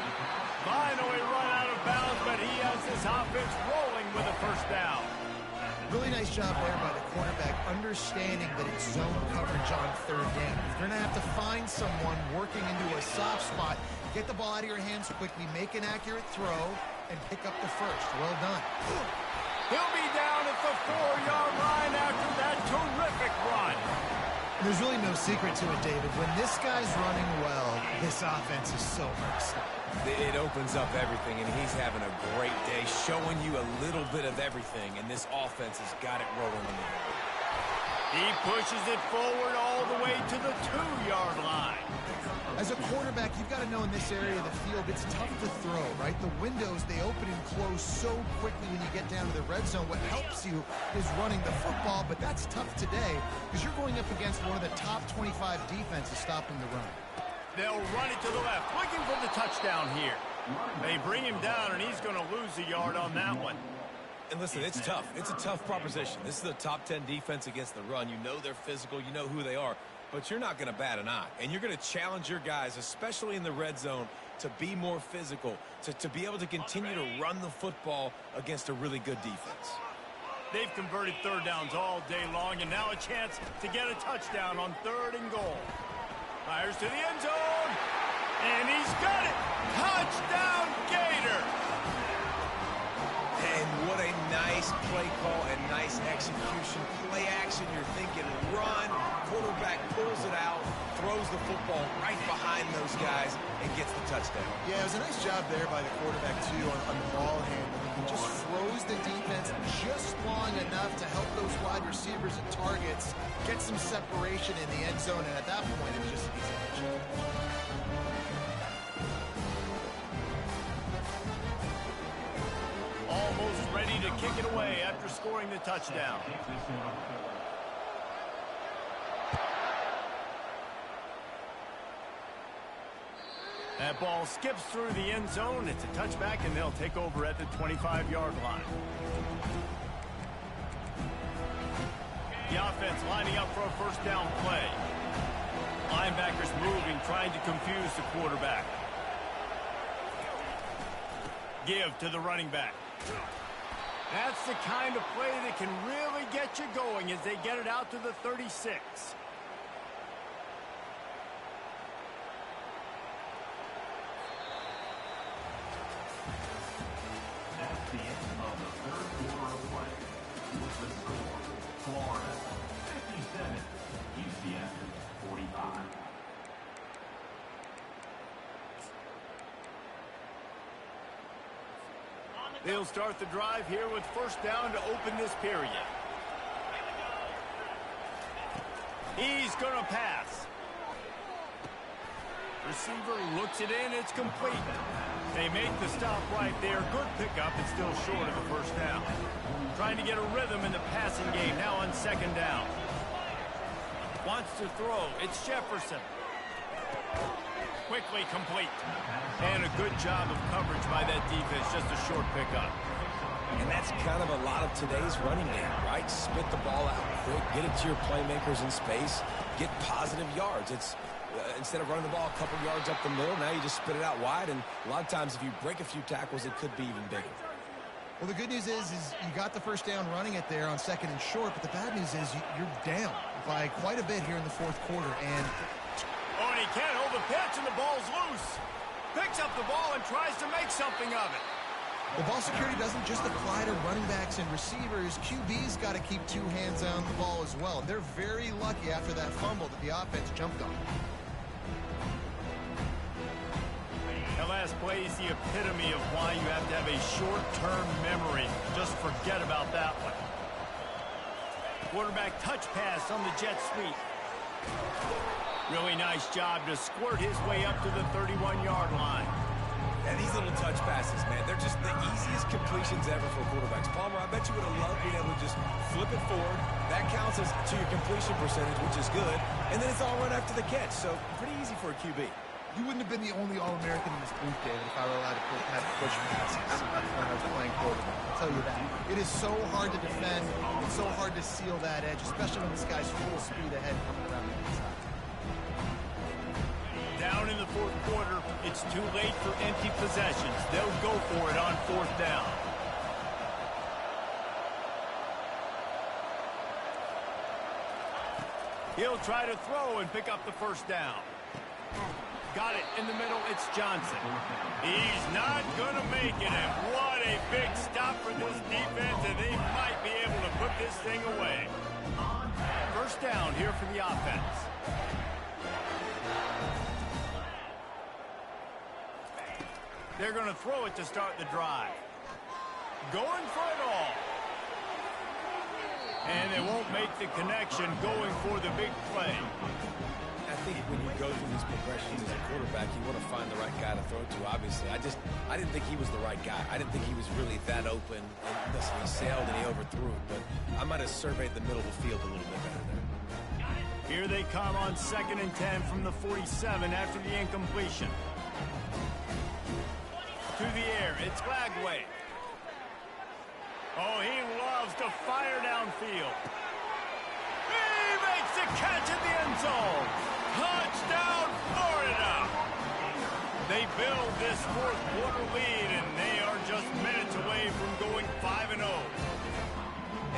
Finally run out of bounds, but he has this offense rolling with a 1st down. Really nice job there by the quarterback, understanding that it's zone coverage on 3rd down. You're going to have to find someone working into a soft spot. Get the ball out of your hands quickly, make an accurate throw, and pick up the 1st. Well done. He'll be down at the 4-yard line after that terrific run. There's really no secret to it, David. When this guy's running well, this offense is so versatile. It opens up everything, and he's having a great day, showing you a little bit of everything, and this offense has got it rolling in the He pushes it forward all the way to the 2-yard line. As a quarterback, you've got to know in this area of the field, it's tough to throw, right? The windows, they open and close so quickly when you get down to the red zone. What helps you is running the football, but that's tough today because you're going up against one of the top 25 defenses stopping the run. They'll run it to the left, looking for the touchdown here. They bring him down, and he's going to lose a yard on that one. And listen, it's tough. It's a tough proposition. This is a top 10 defense against the run. You know they're physical. You know who they are. But you're not going to bat an eye. And you're going to challenge your guys, especially in the red zone, to be more physical, to be able to continue to run the football against a really good defense. They've converted third downs all day long, and now a chance to get a touchdown on 3rd and goal. Fires to the end zone, and he's got it. Touchdown, Gator. And what a nice play call and nice execution. Play action, you're thinking run. Quarterback pulls it out, throws the football right behind those guys, and gets the touchdown. Yeah, it was a nice job there by the quarterback, too, on the ball handling. He just froze the defense just long enough to help those wide receivers and targets get some separation in the end zone, and at that point, it was just an easy touchdown. Almost ready to kick it away after scoring the touchdown. That ball skips through the end zone. It's a touchback, and they'll take over at the 25-yard line. The offense lining up for a first down play. Linebackers moving, trying to confuse the quarterback. Give to the running back. That's the kind of play that can really get you going as they get it out to the 36. That's the end of the 3rd quarter of play. With the score, Florida 57, UCF 45. They'll start the drive here with first down to open this period. He's going to pass. Receiver looks it in. It's complete. They make the stop right there. Good pickup. It's still short of the first down. Trying to get a rhythm in the passing game now on 2nd down. Wants to throw. It's Jefferson. Quickly complete. And a good job of coverage by that defense. Just a short pickup. And that's kind of a lot of today's running game, right? Spit the ball out quick, get it to your playmakers in space, get positive yards. It's instead of running the ball a couple yards up the middle, now you just spit it out wide. And a lot of times if you break a few tackles, it could be even bigger. Well, the good news is you got the first down running it there on 2nd and short, but the bad news is you're down by quite a bit here in the 4th quarter. And oh, he can't hold the pitch, and the ball's loose. Picks up the ball and tries to make something of it. the ball security doesn't just apply to running backs and receivers. QB's got to keep 2 hands on the ball as well. They're very lucky after that fumble that the offense jumped on. That last play is the epitome of why you have to have a short-term memory. Just forget about that one. Quarterback touch pass on the jet sweep. Really nice job to squirt his way up to the 31-yard line. And these little touch passes, man, they're just the easiest completions ever for quarterbacks. Palmer, I bet you would have loved being able to just flip it forward. That counts as to your completion percentage, which is good. And then it's all right after the catch, so pretty easy for a QB. You wouldn't have been the only All-American in this booth, David, if I were allowed to have push passes when I was playing quarterback. I'll tell you that. It is so hard to defend. It's so hard to seal that edge, especially when this guy's full speed ahead coming around the inside. Down in the 4th quarter, it's too late for empty possessions. They'll go for it on 4th down. He'll try to throw and pick up the first down. Got it in the middle. It's Johnson. He's not going to make it, and what a big stop for this defense, and they might be able to put this thing away. First down here for the offense. They're going to throw it to start the drive. Going for it all. And they won't make the connection going for the big play. I think when you go through these progressions as a quarterback, you want to find the right guy to throw to, obviously. I didn't think he was the right guy. I didn't think he was really that open. And listen, he sailed and he overthrew it, but I might have surveyed the middle of the field a little bit better there. Here they come on 2nd and 10 from the 47 after the incompletion. To the air, it's Flagway. Oh, he loves to fire downfield. He makes the catch in the end zone. Touchdown, Florida. They build this fourth quarter lead, and they are just minutes away from going 5-0.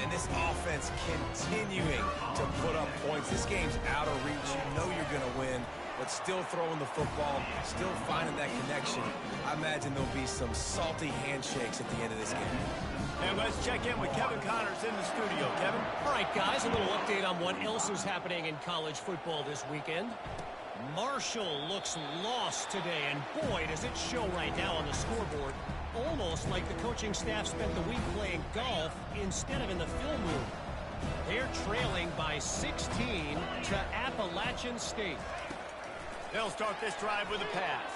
And this offense continuing to put up points. This game's out of reach. You know you're going to win, but still throwing the football, still finding that connection. I imagine there'll be some salty handshakes at the end of this game. And let's check in with Kevin Connors in the studio. Kevin? All right, guys, a little update on what else is happening in college football this weekend. Marshall looks lost today, and boy, does it show right now on the scoreboard. Almost like the coaching staff spent the week playing golf instead of in the film room. They're trailing by 16 to Appalachian State. They'll start this drive with a pass.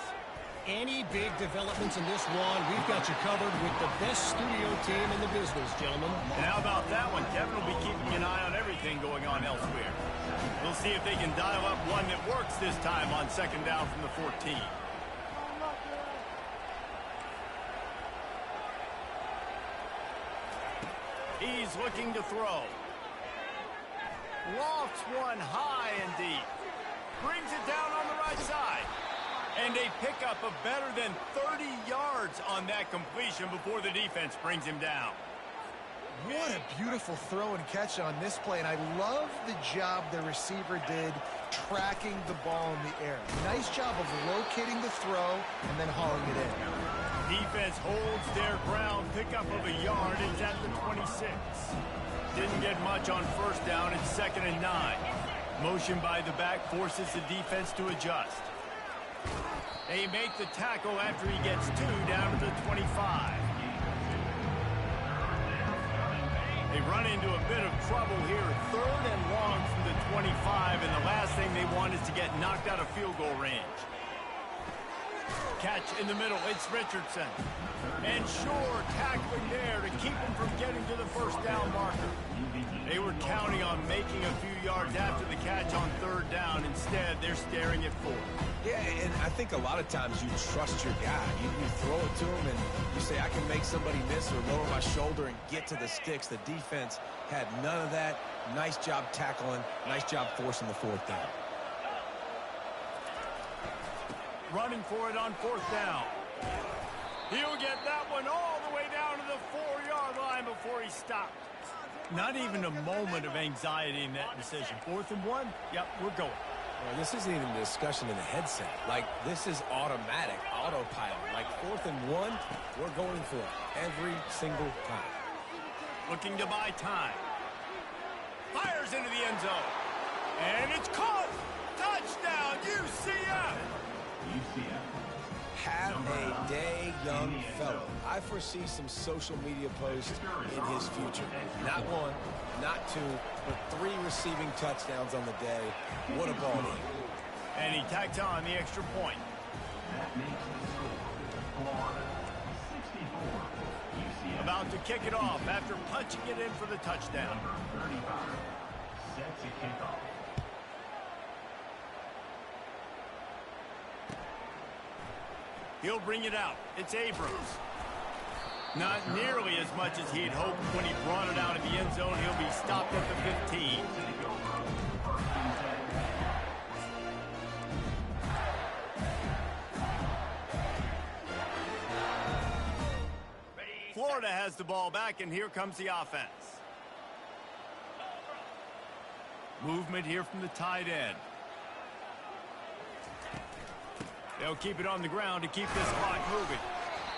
Any big developments in this one, we've got you covered with the best studio team in the business, gentlemen. And how about that one? Kevin will be keeping an eye on everything going on elsewhere. We'll see if they can dial up one that works this time on 2nd down from the 14. He's looking to throw. Lofts one high and deep. Brings it down on the right side. And they pick up a better than 30 yards on that completion before the defense brings him down. What a beautiful throw and catch on this play, and I love the job the receiver did tracking the ball in the air. Nice job of locating the throw and then hauling it in. Defense holds their ground, pickup of a yard. It's at the 26. Didn't get much on 1st down. It's 2nd and 9. Motion by the back forces the defense to adjust. They make the tackle after he gets 2 down to the 25. They run into a bit of trouble here. 3rd and long from the 25, and the last thing they want is to get knocked out of field goal range. Catch in the middle, it's Richardson. And Shore tackling there to keep him from getting to the 1st down marker. They were counting on making a few yards after the catch on 3rd down. Instead, they're staring at 4th. Yeah, and I think a lot of times you trust your guy. You throw it to him and you say, I can make somebody miss or lower my shoulder and get to the sticks. The defense had none of that. Nice job tackling. Nice job forcing the 4th down. Running for it on 4th down. He'll get that one all the way down to the 4-yard line before he stopped. Not even a moment of anxiety in that decision. 4th and 1? Yep, we're going. Well, this isn't even a discussion in the headset. Like, this is automatic, autopilot. Like, 4th and 1, we're going for it every single time. Looking to buy time. Fires into the end zone. And it's caught. Touchdown, UCF. Have a day, young fellow. I foresee some social media posts in his future. Not 1, not 2, but 3 receiving touchdowns on the day. What a ball game. And he tacks on the extra point. That makes the score Florida 64, UCF. About to kick it off after punching it in for the touchdown. Number 35 set to kick off. He'll bring it out. It's Abrams. Not nearly as much as he'd hoped when he brought it out of the end zone. He'll be stopped at the 15. Florida has the ball back, and here comes the offense. Movement here from the tight end. They'll keep it on the ground to keep this clock moving.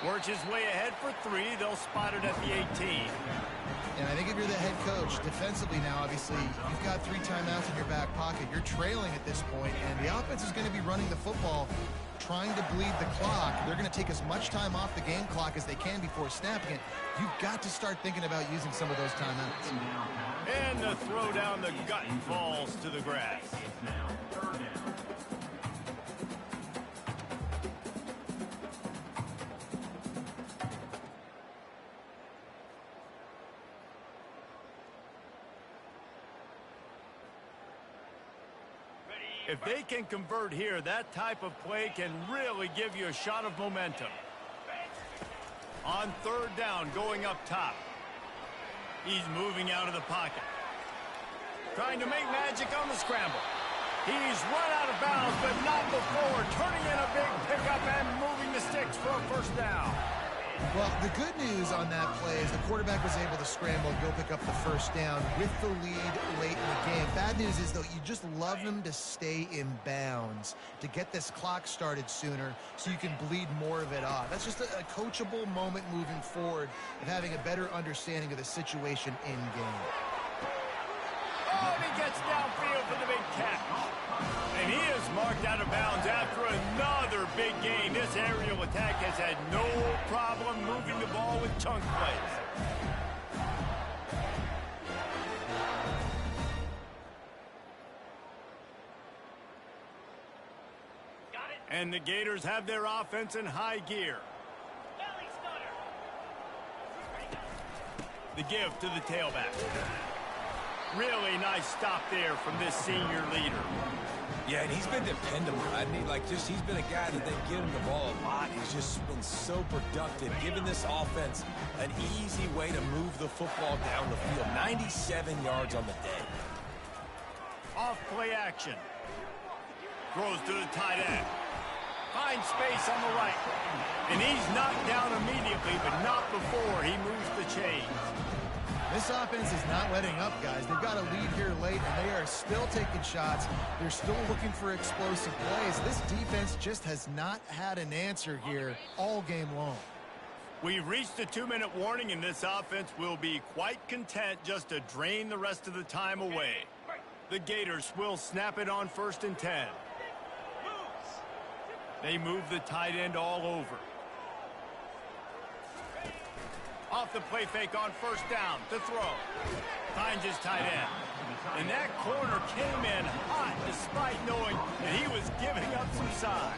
Works his way ahead for 3. They'll spot it at the 18. And I think if you're the head coach, defensively now, obviously, you've got 3 timeouts in your back pocket. You're trailing at this point, and the offense is going to be running the football, trying to bleed the clock. They're going to take as much time off the game clock as they can before snapping it. You've got to start thinking about using some of those timeouts. And the throw down the gut falls to the grass. If they can convert here, that type of play can really give you a shot of momentum. On 3rd down, going up top. He's moving out of the pocket. Trying to make magic on the scramble. He's run out of bounds, but not before. Turning in a big pickup and moving the sticks for a 1st down. Well, the good news on that play is the quarterback was able to scramble and go pick up the 1st down with the lead late in the game. Bad news is, though, you just love them to stay in bounds to get this clock started sooner so you can bleed more of it off. That's just a coachable moment moving forward of having a better understanding of the situation in game. Oh, and he gets downfield for the big catch. And he is marked out of bounds after another big gain. This aerial attack has had no problem moving the ball with chunk plays. And the Gators have their offense in high gear. The give to the tailback. Really nice stop there from this senior leader. Yeah, and he's been dependable. I mean, he's been a guy that they give him the ball a lot. He's just been so productive, giving this offense an easy way to move the football down the field. 97 yards on the day. Off play action. Throws to the tight end. Finds space on the right. And he's knocked down immediately, but not before he moves the chains. This offense is not letting up, guys. They've got a lead here late, and they are still taking shots. They're still looking for explosive plays. This defense just has not had an answer here all game long. We've reached a 2-minute warning, and this offense will be quite content just to drain the rest of the time away. The Gators will snap it on 1st and 10. They move the tight end all over. Off the play fake on 1st down to throw. Finds his tight end. And that corner came in hot despite knowing that he was giving up some size.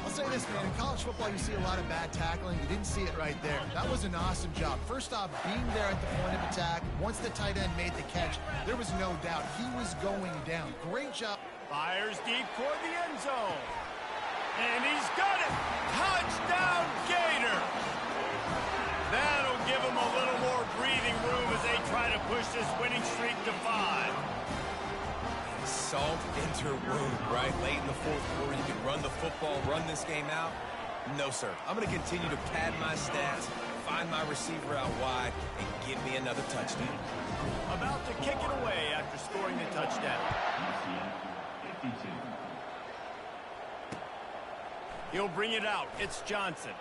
I'll say this, man. In college football, you see a lot of bad tackling. You didn't see it right there. That was an awesome job. First off, being there at the point of attack. Once the tight end made the catch, there was no doubt he was going down. Great job. Fires deep toward the end zone. And he's got it. Touchdown, Gators. That'll give them a little more breathing room as they try to push this winning streak to 5. Salt enter wound, right? Late in the 4th quarter, you can run the football, run this game out. No, sir. I'm going to continue to pad my stats, find my receiver out wide, and give me another touchdown. About to kick it away after scoring the touchdown. He'll bring it out. It's Johnson.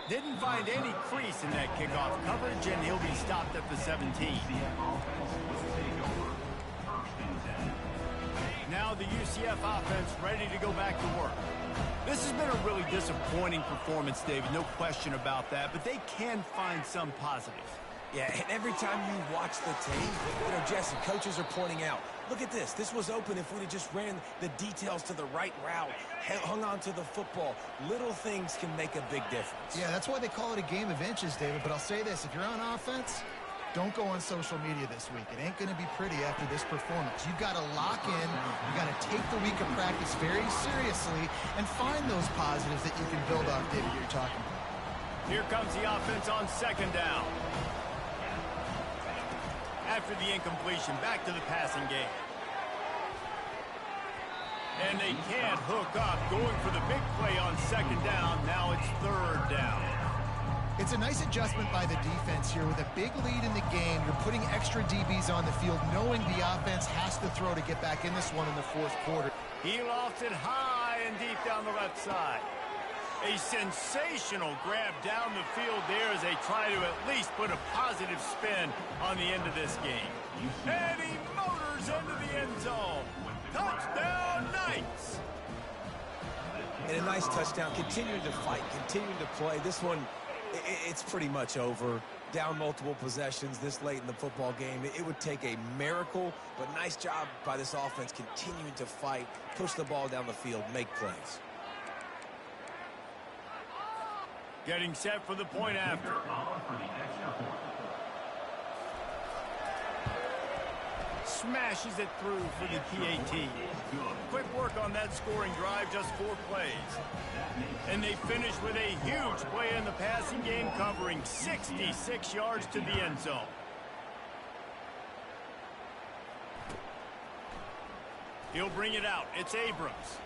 Didn't find any crease in that kickoff coverage, and he'll be stopped at the 17. Now the UCF offense ready to go back to work. This has been a really disappointing performance, David, no question about that, but they can find some positives. Yeah, and every time you watch the tape, Jesse, coaches are pointing out, look at this. This was open if we'd have just ran the details to the right route, hung on to the football. Little things can make a big difference. Yeah, that's why they call it a game of inches, David. But I'll say this, if you're on offense, don't go on social media this week. It ain't going to be pretty after this performance. You've got to lock in. You've got to take the week of practice very seriously and find those positives that you can build off, David, you're talking about. Here comes the offense on 2nd down. After the incompletion, back to the passing game. And they can't hook up, going for the big play on 2nd down. Now it's 3rd down. It's a nice adjustment by the defense here. With a big lead in the game, you're putting extra DBs on the field, knowing the offense has to throw to get back in this one in the 4th quarter. He lofts it high and deep down the left side. A sensational grab down the field there as they try to at least put a positive spin on the end of this game. And he motors into the end zone. Touchdown, Knights! And a nice touchdown, continuing to fight, continuing to play. This one, it's pretty much over. Down multiple possessions this late in the football game. It would take a miracle, but nice job by this offense continuing to fight, push the ball down the field, make plays. Getting set for the point after. Smashes it through for the PAT. Quick work on that scoring drive, just 4 plays. And they finish with a huge play in the passing game, covering 66 yards to the end zone. He'll bring it out. It's Abrams.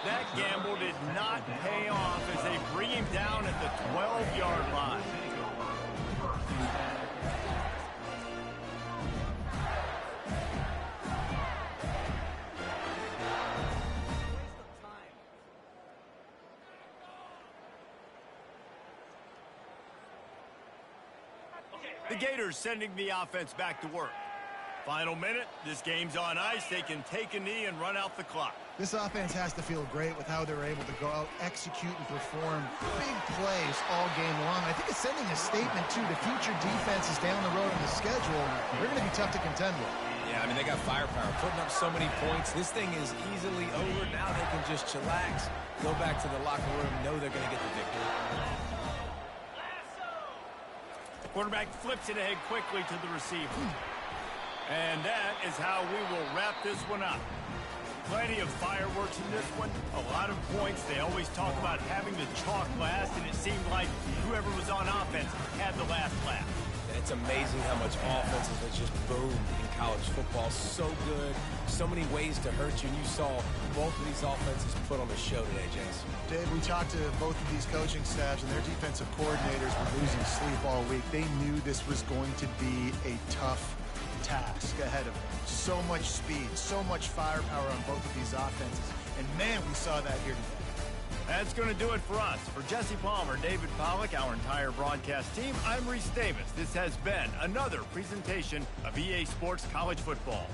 That gamble did not pay off as they bring him down at the 12-yard line. The Gators sending the offense back to work. Final minute, this game's on ice. They can take a knee and run out the clock. This offense has to feel great with how they're able to go out, execute, and perform big plays all game long. I think it's sending a statement, too, to future defenses down the road in the schedule. They're going to be tough to contend with. Yeah, I mean, they got firepower, putting up so many points. This thing is easily over. Now they can just chillax, go back to the locker room, know they're going to get the victory. Quarterback flips it ahead quickly to the receiver. And that is how we will wrap this one up. Plenty of fireworks in this one. A lot of points. They always talk about having the chalk last, and it seemed like whoever was on offense had the last laugh. And it's amazing how much offenses have just boomed in college football. So good. So many ways to hurt you. And you saw both of these offenses put on the show today, Jason. Dave, we talked to both of these coaching staffs, and their defensive coordinators were losing sleep all week. They knew this was going to be a tough task ahead of them. So much speed, so much firepower on both of these offenses. And, man, we saw that here today. That's going to do it for us. For Jesse Palmer, David Pollack, our entire broadcast team, I'm Reese Davis. This has been another presentation of EA Sports College Football.